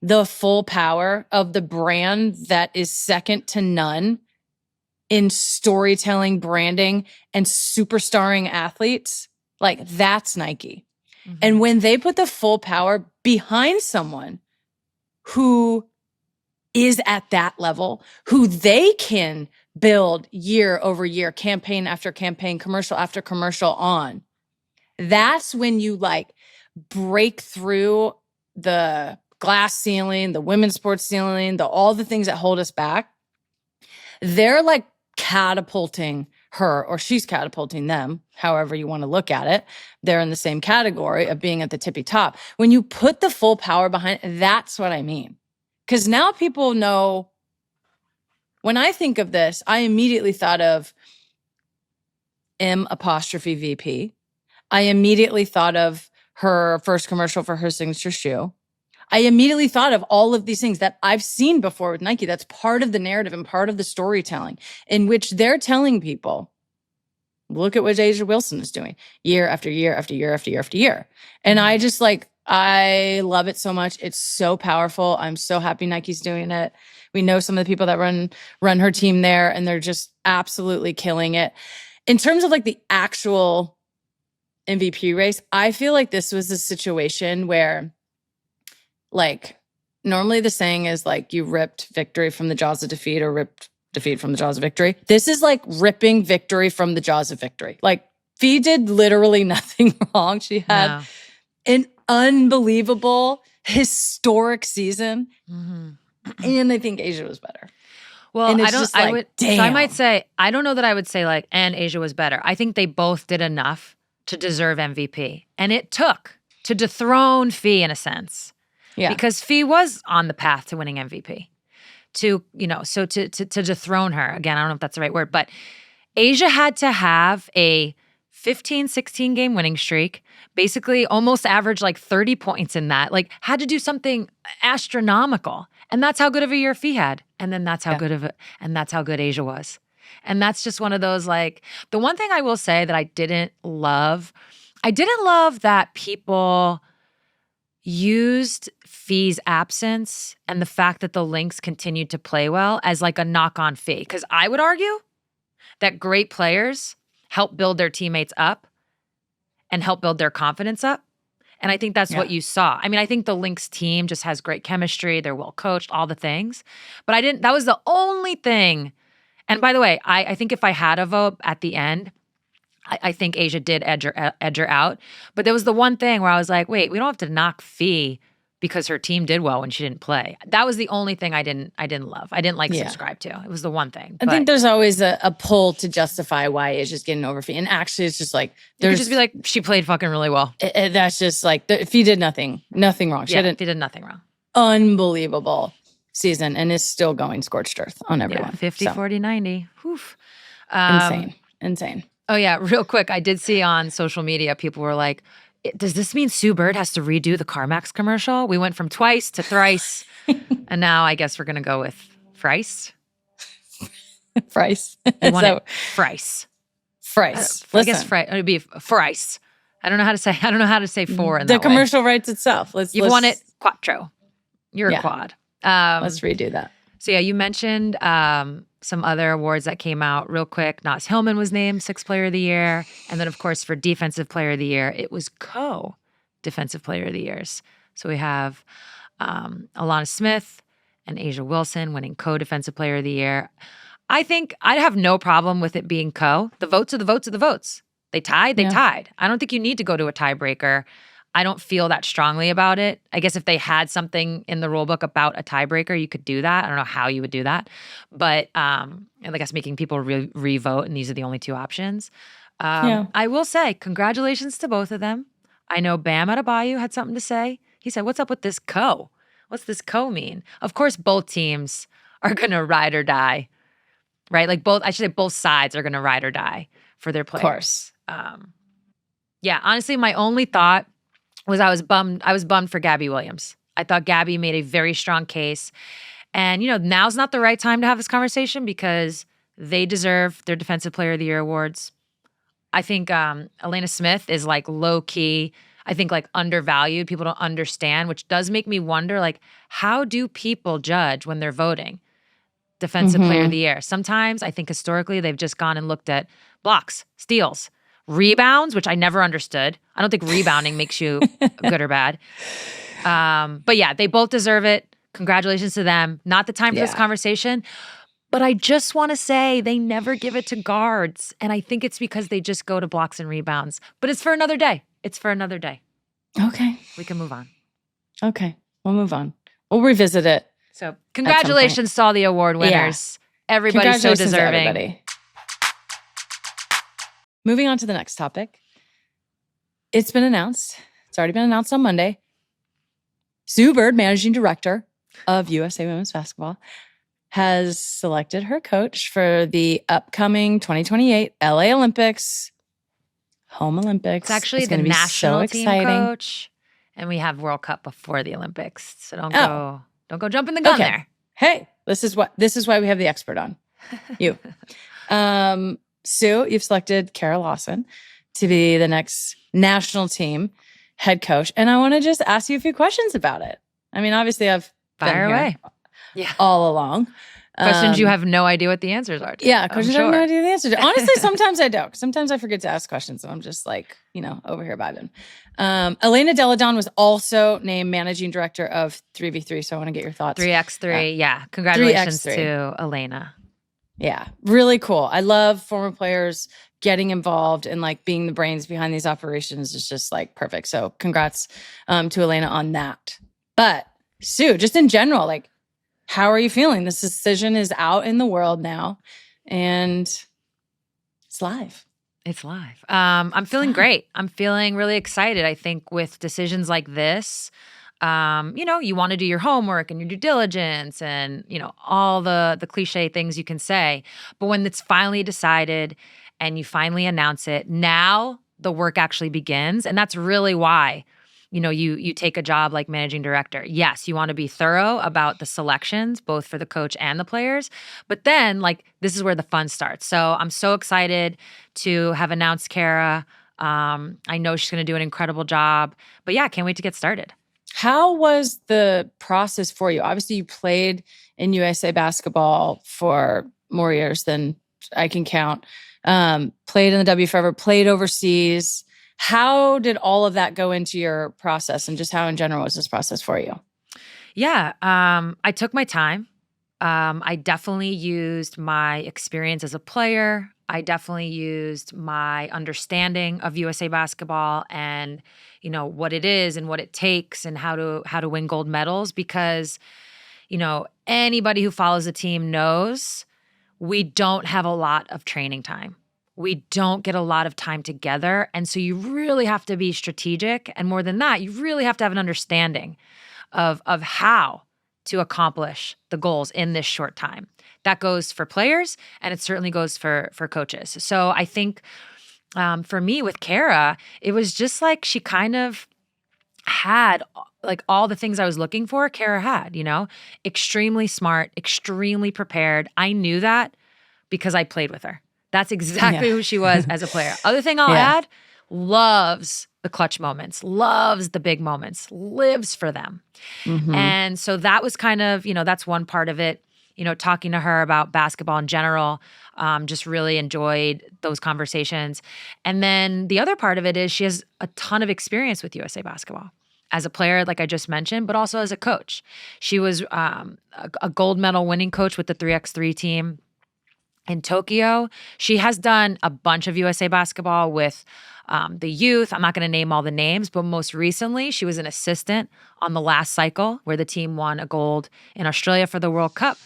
the full power of the brand that is second to none in storytelling, branding, and superstarring athletes, like, that's Nike. Mm-hmm. And when they put the full power behind someone who is at that level, who they can build year over year, campaign after campaign, commercial after commercial on, that's when you like break through the glass ceiling, the women's sports ceiling, all the things that hold us back. They're like catapulting her, or she's catapulting them, however you want to look at it. They're in the same category of being at the tippy top. When you put the full power behind it, that's what I mean. Because now people know, when I think of this, I immediately thought of M''VP. I immediately thought of her first commercial for her signature shoe. I immediately thought of all of these things that I've seen before with Nike. That's part of the narrative and part of the storytelling in which they're telling people, look at what A'ja Wilson is doing year after year after year after year after year. And I just like, I love it so much. It's so powerful. I'm so happy Nike's doing it. We know some of the people that run her team there, and they're just absolutely killing it. In terms of like the actual MVP race, I feel like this was a situation where, like, normally the saying is like, you ripped victory from the jaws of defeat or ripped defeat from the jaws of victory. This is like ripping victory from the jaws of victory. Like, Fee did literally nothing wrong. She had an unbelievable, historic season. Mm-hmm. And I think A'ja was better. Well, I might say, I don't know that I would say like, and A'ja was better. I think they both did enough to deserve MVP. And it took to dethrone Fee in a sense. Yeah. Because Fee was on the path to winning MVP. To dethrone her. Again, I don't know if that's the right word, but A'ja had to have a 15, 16 game winning streak, basically almost averaged like 30 points in that, like had to do something astronomical. And that's how good of a year Fee had. And then that's how good A'ja was. And that's just one of those, like, the one thing I will say that I didn't love that people used Fee's absence and the fact that the Lynx continued to play well as like a knock on Fee. Because I would argue that great players help build their teammates up and help build their confidence up. And I think that's what you saw. I mean, I think the Lynx team just has great chemistry. They're well coached, all the things. But that was the only thing. And by the way, I think if I had a vote at the end, I think A'ja did edge her out. But there was the one thing where I was like, wait, we don't have to knock Fee because her team did well when she didn't play. That was the only thing I didn't love. I didn't subscribe to. It was the one thing. I think there's always a pull to justify why A'ja's getting over Fee. And actually, it's just like, you could just be like, she played fucking really well. That's just like, Fee did nothing wrong. Fee did nothing wrong. Unbelievable season and is still going scorched earth on everyone. 50, So, 40, 90. Oof. Insane. Oh, yeah. Real quick. I did see on social media, people were like, does this mean Sue Bird has to redo the CarMax commercial? We went from twice to thrice. And now I guess we're going to go with Frice. Frice. You want it Frice. Frice. I guess it would be Frice. I don't know how to say four in the that way. commercial writes itself. You've won it quattro. You're a quad. Let's redo that. So yeah, you mentioned some other awards that came out real quick. Nas Hillman was named 6th Player of the Year. And then, of course, for Defensive Player of the Year, it was co-Defensive Player of the Years. So we have Alanna Smith and Asia Wilson winning co-Defensive Player of the Year. I think I'd have no problem with it being co. The votes are the votes are the votes. They tied, they tied. I don't think you need to go to a tiebreaker. I don't feel that strongly about it. I guess if they had something in the rule book about a tiebreaker, you could do that. I don't know how you would do that. But I guess making people re-vote, and these are the only two options. I will say congratulations to both of them. I know Bam Adebayo had something to say. He said, what's up with this co? What's this co mean? Of course, both teams are going to ride or die, right? Like both sides are going to ride or die for their players. Of course. Honestly, my only thought was I was bummed for Gabby Williams. I thought Gabby made a very strong case. And, now's not the right time to have this conversation because they deserve their Defensive Player of the Year awards. I think Alanna Smith is like low key, I think like undervalued. People don't understand, which does make me wonder, like, how do people judge when they're voting Defensive Player of the Year? Sometimes I think historically they've just gone and looked at blocks, steals, rebounds, which I never understood. I don't think rebounding makes you good or bad. But yeah, they both deserve it. Congratulations to them. Not the time for this conversation. But I just want to say they never give it to guards. And I think it's because they just go to blocks and rebounds. But it's for another day. Okay. We can move on. Okay. We'll move on. We'll revisit it. So congratulations to all the award winners. Yeah. Everybody's so deserving. Everybody. Moving on to the next topic. It's been announced. It's already been announced on Monday. Sue Bird, managing director of USA Women's Basketball, has selected her coach for the upcoming 2028 LA Olympics, home Olympics. It's actually the national team coach, and we have World Cup before the Olympics. So don't go jumping the gun there. Hey, this is why we have the expert on. You. Sue, you've selected Kara Lawson to be the next national team head coach. And I want to just ask you a few questions about it. I mean, obviously I've Fire been away. Here all along. Questions you have no idea what the answers are to. Yeah, questions I have no idea the answer to. Honestly, sometimes I don't. Sometimes I forget to ask questions. And I'm just like, over here vibing. Elena Deladon was also named managing director of 3v3. So I want to get your thoughts. 3x3. Yeah. Congratulations 3x3. to Elena. Yeah, really cool. I love former players getting involved and like being the brains behind these operations is just like perfect. So congrats to Elena on that. But Sue, just in general, like, how are you feeling? This decision is out in the world now and it's live. It's live. I'm feeling great. I'm feeling really excited. I think with decisions like this, you want to do your homework and your due diligence and, all the cliche things you can say. But when it's finally decided and you finally announce it, now the work actually begins. And that's really why, you take a job like managing director. Yes, you want to be thorough about the selections, both for the coach and the players. But then, this is where the fun starts. So I'm so excited to have announced Kara. I know she's going to do an incredible job. But yeah, can't wait to get started. How was the process for you? Obviously, you played in USA basketball for more years than I can count. Played in the W forever, played overseas. How did all of that go into your process and just how in general was this process for you? Yeah, I took my time. I definitely used my experience as a player. I definitely used my understanding of USA basketball and, what it is and what it takes and how to win gold medals because, anybody who follows the team knows we don't have a lot of training time. We don't get a lot of time together. And so you really have to be strategic. And more than that, you really have to have an understanding of how to accomplish the goals in this short time. That goes for players, and it certainly goes for coaches. So I think for me with Kara, it was just like she kind of had like all the things I was looking for. Kara had, extremely smart, extremely prepared. I knew that because I played with her. That's exactly who she was as a player. Other thing I'll add, loves the clutch moments, loves the big moments, lives for them. And so that was kind of, that's one part of it. Talking to her about basketball in general, just really enjoyed those conversations. And then the other part of it is she has a ton of experience with USA Basketball as a player, like I just mentioned, but also as a coach. She was a gold medal winning coach with the 3x3 team in Tokyo. She has done a bunch of USA Basketball with the youth. I'm not going to name all the names, but most recently, she was an assistant on the last cycle where the team won a gold in Australia for the World Cup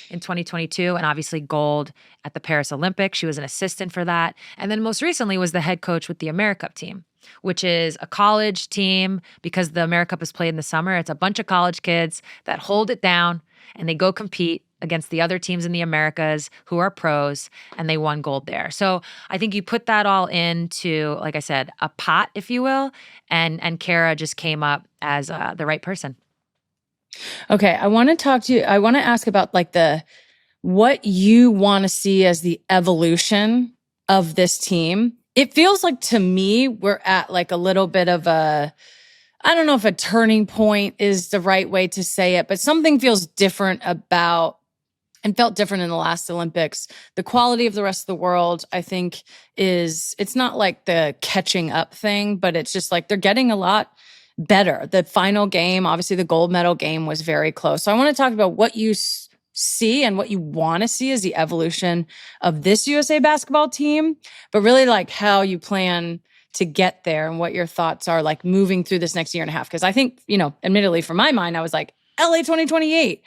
in 2022, and obviously gold at the Paris Olympics. She was an assistant for that. And then most recently was the head coach with the AmeriCup team, which is a college team because the AmeriCup is played in the summer. It's a bunch of college kids that hold it down and they go compete against the other teams in the Americas who are pros, and they won gold there. So I think you put that all into, like I said, a pot, if you will, and Kara just came up as the right person. Okay, I want to talk to you. I want to ask about like what you want to see as the evolution of this team. It feels like to me we're at like a little bit of I don't know if a turning point is the right way to say it, but something feels different about and felt different in the last Olympics. The quality of the rest of the world, I think, it's not like the catching up thing, but it's just like they're getting a lot better. The final game, obviously the gold medal game was very close. So I want to talk about what you see and what you want to see as the evolution of this USA basketball team, but really like how you plan to get there and what your thoughts are like moving through this next year and a half. Because I think, admittedly from my mind, I was like, LA 2028.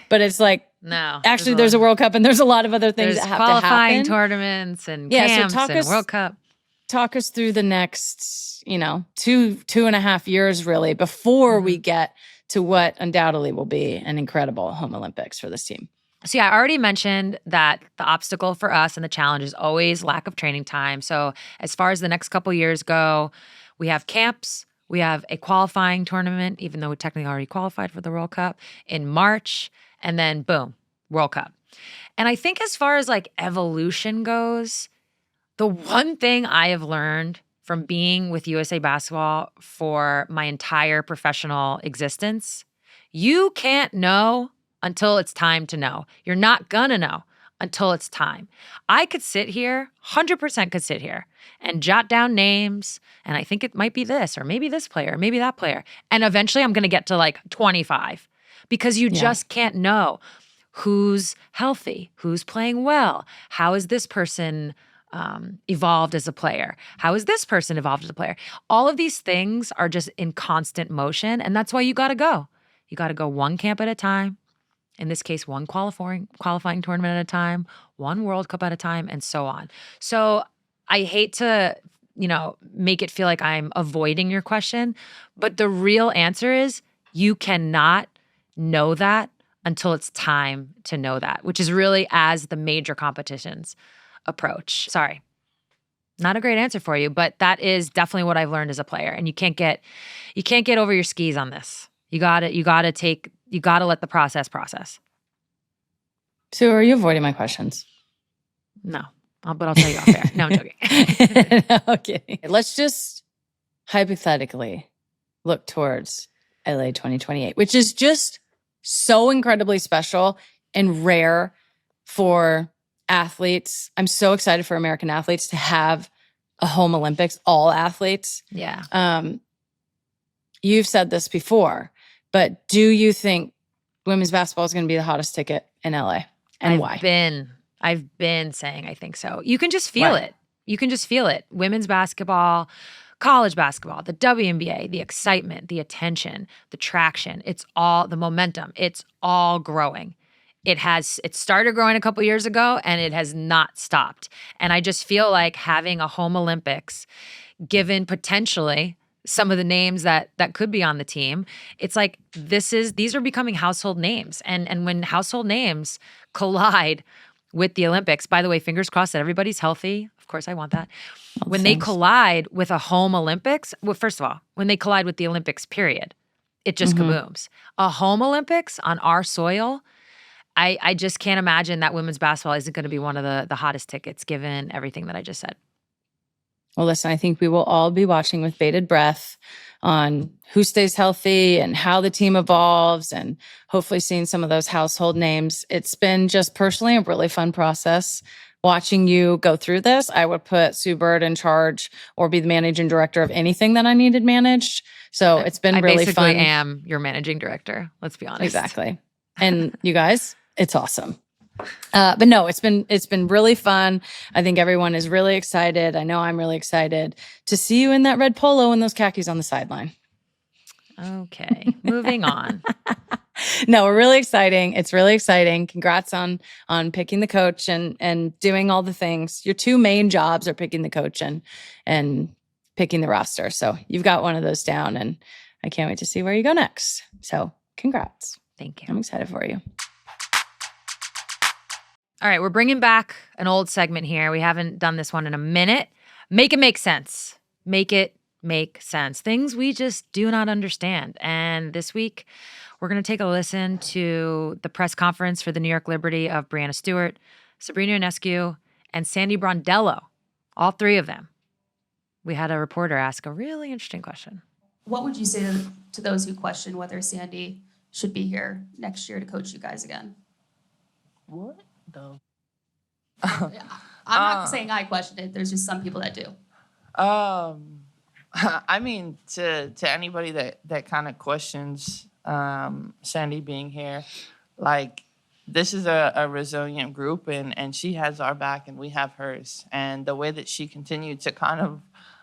But it's like, no. Actually, there's a World Cup and there's a lot of other things that have to happen. Qualifying tournaments and camps and World Cup. Talk us through the next, 2.5 years really before we get to what undoubtedly will be an incredible home Olympics for this team. So yeah, I already mentioned that the obstacle for us and the challenge is always lack of training time. So as far as the next couple years go, we have camps, we have a qualifying tournament, even though we technically already qualified for the World Cup in March, and then boom, World Cup. And I think as far as like evolution goes, the one thing I have learned from being with USA Basketball for my entire professional existence, you can't know until it's time to know. You're not gonna know until it's time. I could sit here, 100% could sit here and jot down names, and I think it might be this, or maybe this player, or maybe that player. And eventually I'm gonna get to like 25 because you just can't know who's healthy, who's playing well, how is this person evolved as a player? How is this person evolved as a player? All of these things are just in constant motion, and that's why you gotta go. You gotta go one camp at a time. In this case, one qualifying tournament at a time, one World Cup at a time, and so on. So I hate to, make it feel like I'm avoiding your question, but the real answer is you cannot know that until it's time to know that, which is really as the major competitions approach. Sorry, not a great answer for you, but that is definitely what I've learned as a player. And you can't get over your skis on this. You gotta let the process. So are you avoiding my questions? No, but I'll tell you off air. No, I'm joking. Okay. Let's just hypothetically look towards LA 2028, which is just so incredibly special and rare for athletes. I'm so excited for American athletes to have a home Olympics, all athletes. Yeah. You've said this before, but do you think women's basketball is going to be the hottest ticket in LA? And why? I've been saying I think so. You can just feel it. You can just feel it. Women's basketball, college basketball, the WNBA, the excitement, the attention, the traction, it's all the momentum. It's all growing. It started growing a couple years ago and it has not stopped. And I just feel like having a home Olympics, given potentially some of the names that could be on the team. It's like these are becoming household names. And when household names collide with the Olympics, by the way, fingers crossed that everybody's healthy. Of course, I want that. When they collide with a home Olympics, well, first of all, when they collide with the Olympics, period, it just kabooms. A home Olympics on our soil, I just can't imagine that women's basketball isn't going to be one of the hottest tickets given everything that I just said. Well, listen, I think we will all be watching with bated breath on who stays healthy and how the team evolves, and hopefully seeing some of those household names. It's been just personally a really fun process watching you go through this. I would put Sue Bird in charge or be the managing director of anything that I needed managed. So it's been really fun. I basically am your managing director. Let's be honest. Exactly. And you guys, it's awesome. But no, it's been really fun. I think everyone is really excited. I know I'm really excited to see you in that red polo and those khakis on the sideline. Okay, moving on. No, we're really exciting. It's really exciting. Congrats on picking the coach and doing all the things. Your two main jobs are picking the coach and picking the roster. So you've got one of those down, and I can't wait to see where you go next. So congrats. Thank you. I'm excited for you. All right, we're bringing back an old segment here. We haven't done this one in a minute. Make it make sense. Make it make sense. Things we just do not understand. And this week, we're going to take a listen to the press conference for the New York Liberty of Breanna Stewart, Sabrina Ionescu, and Sandy Brondello, all three of them. We had a reporter ask a really interesting question. What would you say to those who question whether Sandy should be here next year to coach you guys again? What the? I'm not saying I questioned it. There's just some people that do. I mean, to anybody that kind of questions Sandy being here, like, this is a resilient group, and she has our back and we have hers. And the way that she continued to kind of,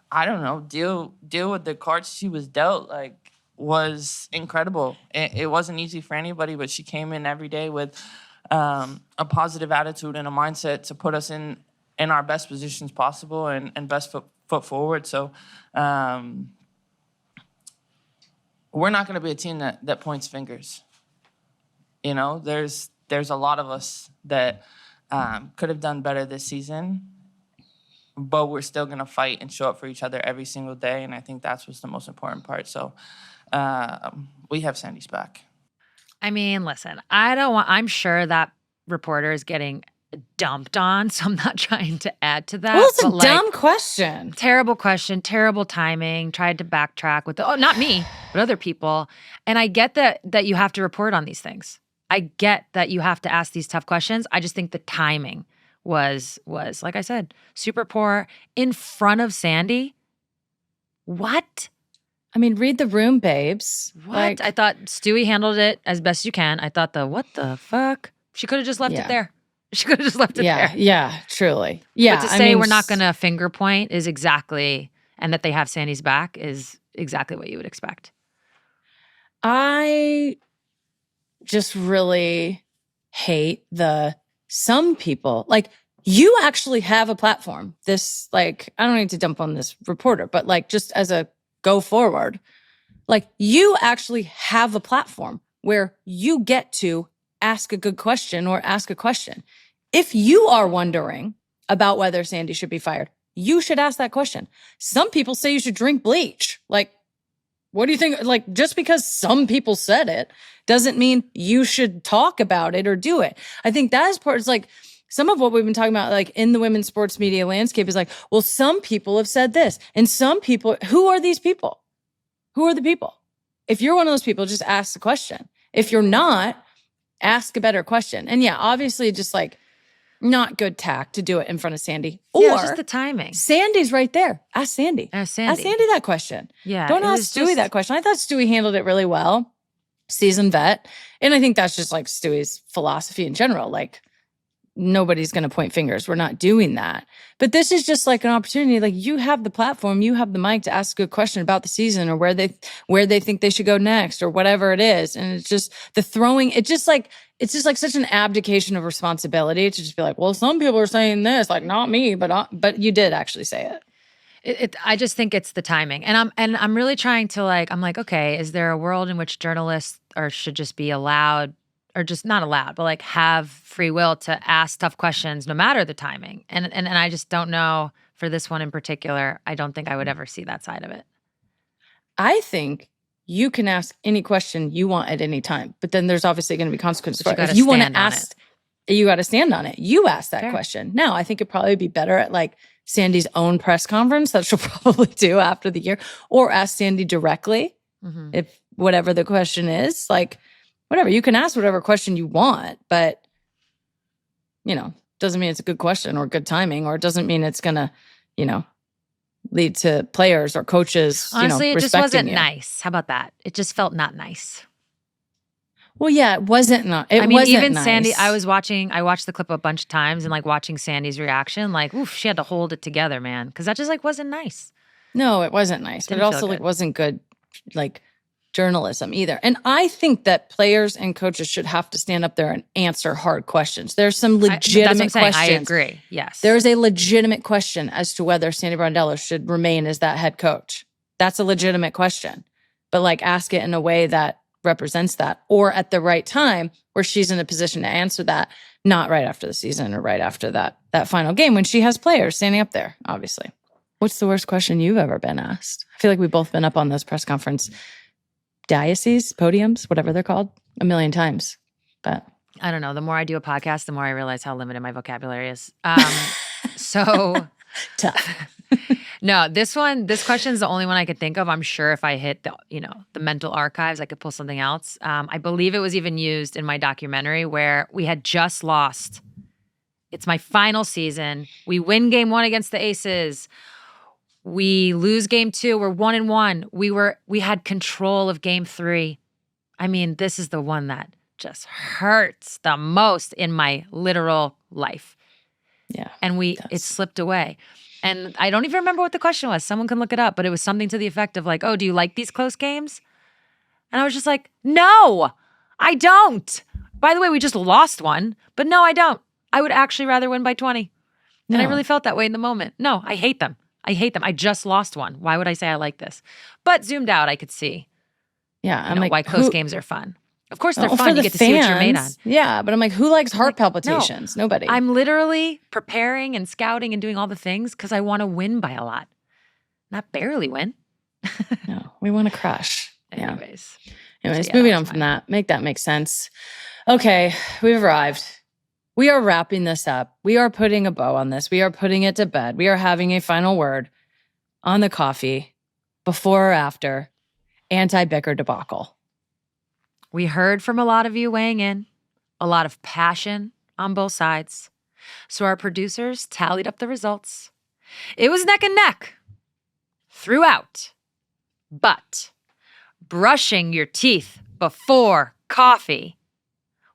I don't know, deal with the cards she was dealt, like, was incredible. It wasn't easy for anybody, but she came in every day with a positive attitude and a mindset to put us in our best positions possible and best foot forward. So we're not going to be a team that points fingers. You know, there's a lot of us that could have done better this season, but we're still going to fight and show up for each other every single day. And I think that's what's the most important part. So we have Sandy's back. I mean, listen, I'm sure that reporter is getting dumped on, so I'm not trying to add to that. Well, it's a dumb question. Terrible question, terrible timing, tried to backtrack with not me, but other people. And I get that you have to report on these things. I get that you have to ask these tough questions. I just think the timing was like I said, super poor in front of Sandy. What? I mean, read the room, babes. What? Like, I thought Stewie handled it as best you can. I thought what the fuck? She could have just left it there. She could have just left it there. Yeah, truly. Yeah. But to say we're not going to finger point is exactly, and that they have Sandy's back is exactly what you would expect. I just really hate some people, like, you actually have a platform. This, like, I don't need to dump on this reporter, but like, just as a go forward, like, you actually have a platform where you get to ask a good question or ask a question. If you are wondering about whether Sandy should be fired, you should ask that question. Some people say you should drink bleach. Like, what do you think? Like, just because some people said it doesn't mean you should talk about it or do it. I think that is part, it's like, some of what we've been talking about, like, in the women's sports media landscape is like, well, some people have said this. And some people, who are these people? Who are the people? If you're one of those people, just ask the question. If you're not, ask a better question. And yeah, obviously just like not good tact to do it in front of Sandy. Or it's just the timing. Sandy's right there. Ask Sandy. Ask Sandy. Ask Sandy that question. Yeah. Don't ask Stewie that question. I thought Stewie handled it really well. Seasoned vet. And I think that's just like Stewie's philosophy in general. Like, nobody's going to point fingers. We're not doing that. But this is just like an opportunity. Like, you have the platform, you have the mic to ask a good question about the season or where they think they should go next or whatever it is. And it's just the throwing, it's just like such an abdication of responsibility to just be like, well, some people are saying this, like, not me, but you did actually say it. I just think it's the timing, and I'm really trying to I'm like, okay, is there a world in which journalists should just be allowed, or just not allowed, but have free will to ask tough questions no matter the timing? And I just don't know for this one in particular. I don't think I would ever see that side of it. I think you can ask any question you want at any time, but then there's obviously going to be consequences for it. If you want to ask, you got to stand on it. You ask that question. Now, I think it'd probably be better at Sandy's own press conference that she'll probably do after the year, or ask Sandy directly if whatever the question is. Whatever, you can ask whatever question you want, but doesn't mean it's a good question or good timing, or it doesn't mean it's gonna, lead to players or coaches. Honestly, it just wasn't you. Nice. How about that? It just felt not nice. Well, yeah, it wasn't. Even nice. Sandy, I watched the clip a bunch of times, and watching Sandy's reaction, oof, she had to hold it together, man, because that just wasn't nice. No, it wasn't nice, but it also wasn't good, journalism either. And I think that players and coaches should have to stand up there and answer hard questions. There's some legitimate questions. I agree. Yes, there is a legitimate question as to whether Sandy Brondello should remain as that head coach. That's a legitimate question, but ask it in a way that represents that, or at the right time where she's in a position to answer that, not right after the season or right after that final game when she has players standing up there, obviously. What's the worst question you've ever been asked? I feel like we've both been up on those press conference podiums, whatever they're called, a million times. But I don't know. The more I do a podcast, the more I realize how limited my vocabulary is. So tough. No, this question is the only one I could think of. I'm sure if I hit the mental archives, I could pull something else. I believe it was even used in my documentary where we had just lost. It's my final season. We win game 1 against the Aces. We lose game 2. We're 1-1. We had control of game 3. I mean, this is the one that just hurts the most in my literal life. Yeah. And it slipped away. And I don't even remember what the question was. Someone can look it up, but it was something to the effect of oh, do you like these close games? And I was just like, no, I don't. By the way, we just lost one, but no, I don't. I would actually rather win by 20. And I really felt that way in the moment. No, I hate them. I just lost one. Why would I say I like this? But zoomed out, I could see. Yeah, I'm why close games are fun. Of course they're fun. You get to see what you're made on. Yeah, but I'm who likes heart palpitations? No. Nobody. I'm literally preparing and scouting and doing all the things because I want to win by a lot. Not barely win. No, we want to crush. Anyways, moving on from that. Make that make sense. Okay, we've arrived. We are wrapping this up. We are putting a bow on this. We are putting it to bed. We are having a final word on the coffee before or after anti-Bicker debacle. We heard from a lot of you weighing in, a lot of passion on both sides. So our producers tallied up the results. It was neck and neck throughout. But brushing your teeth before coffee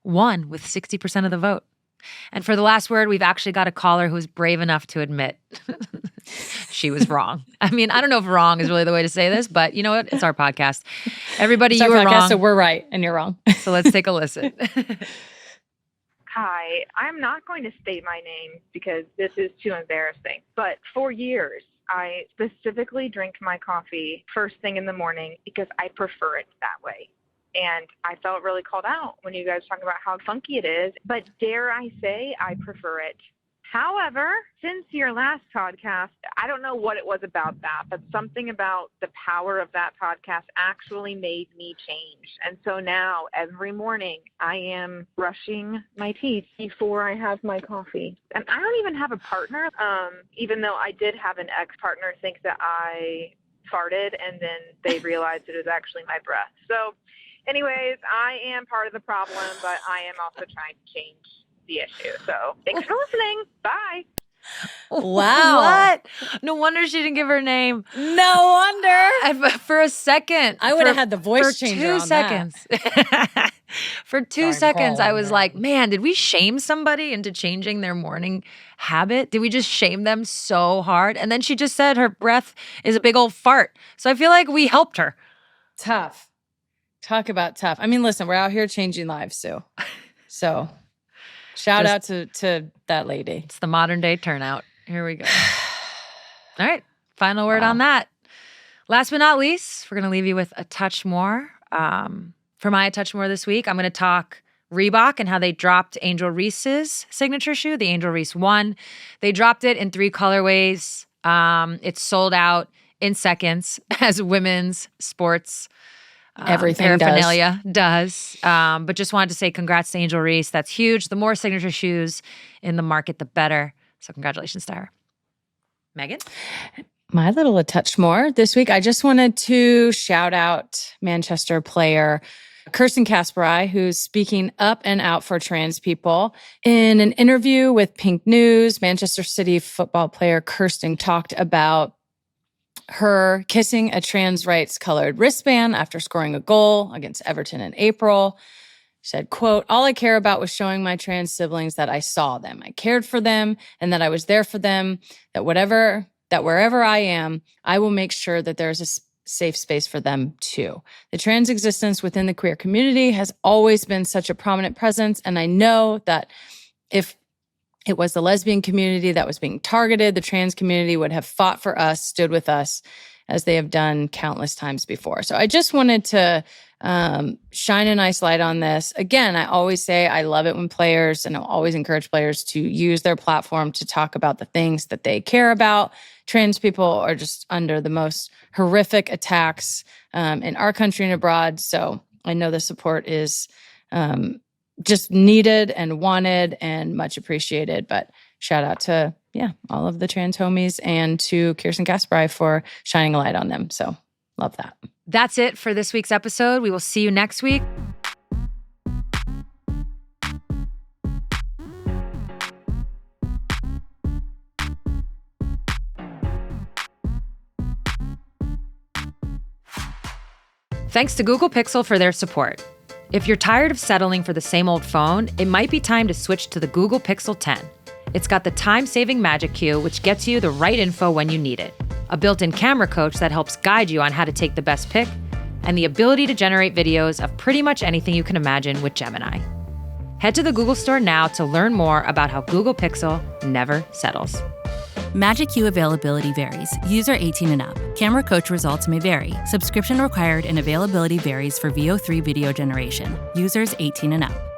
won with 60% of the vote. And for the last word, we've actually got a caller who was brave enough to admit she was wrong. I mean, I don't know if wrong is really the way to say this, but you know what? It's our podcast. Everybody, you were wrong. So we're right and you're wrong. So let's take a listen. Hi, I'm not going to state my name because this is too embarrassing. But for years, I specifically drink my coffee first thing in the morning because I prefer it that way. And I felt really called out when you guys talk about how funky it is. But dare I say I prefer it. However, since your last podcast, I don't know what it was about that, but something about the power of that podcast actually made me change. And so now every morning I am brushing my teeth before I have my coffee. And I don't even have a partner, even though I did have an ex-partner think that I farted and then they realized it was actually my breath. So anyways, I am part of the problem, but I am also trying to change the issue. So thanks for listening. Bye. Wow. What? No wonder she didn't give her name. No wonder. For a second. I would have had the voice changer on 2 seconds. For 2 seconds, I was like, man, did we shame somebody into changing their morning habit? Did we just shame them so hard? And then she just said her breath is a big old fart. So I feel like we helped her. Tough. Talk about tough. I mean, listen, we're out here changing lives, Sue. So shout out to that lady. It's the modern day turnout. Here we go. All right. Final word on that. Last but not least, we're going to leave you with a touch more. For my touch more this week, I'm going to talk Reebok and how they dropped Angel Reese's signature shoe, the Angel Reese 1. They dropped it in 3 colorways. It's sold out in seconds, as women's sports Everything paraphernalia does. But just wanted to say congrats to Angel Reese. That's huge. The more signature shoes in the market, the better. So congratulations to her. Megan? My little a touch more this week. I just wanted to shout out Manchester player Kirsten Kasperai, who's speaking up and out for trans people. In an interview with Pink News, Manchester City football player Kirsten talked about her kissing a trans rights colored wristband after scoring a goal against Everton in April. She said, quote, "All I care about was showing my trans siblings that I saw them. I cared for them and that I was there for them, that wherever I am, I will make sure that there's a safe space for them too. The trans existence within the queer community has always been such a prominent presence. And I know that if it was the lesbian community that was being targeted, the trans community would have fought for us, stood with us, as they have done countless times before." So I just wanted to shine a nice light on this. Again, I always say I love it when players, and I'll always encourage players to use their platform to talk about the things that they care about. Trans people are just under the most horrific attacks in our country and abroad. So I know the support is just needed and wanted and much appreciated. But shout out to, all of the trans homies and to Kirsten Kasperai for shining a light on them. So love that. That's it for this week's episode. We will see you next week. Thanks to Google Pixel for their support. If you're tired of settling for the same old phone, it might be time to switch to the Google Pixel 10. It's got the time-saving Magic Cue, which gets you the right info when you need it, a built-in camera coach that helps guide you on how to take the best pic, and the ability to generate videos of pretty much anything you can imagine with Gemini. Head to the Google Store now to learn more about how Google Pixel never settles. Magic Cue availability varies. User 18 and up. Camera coach results may vary. Subscription required and availability varies for VO3 video generation. Users 18 and up.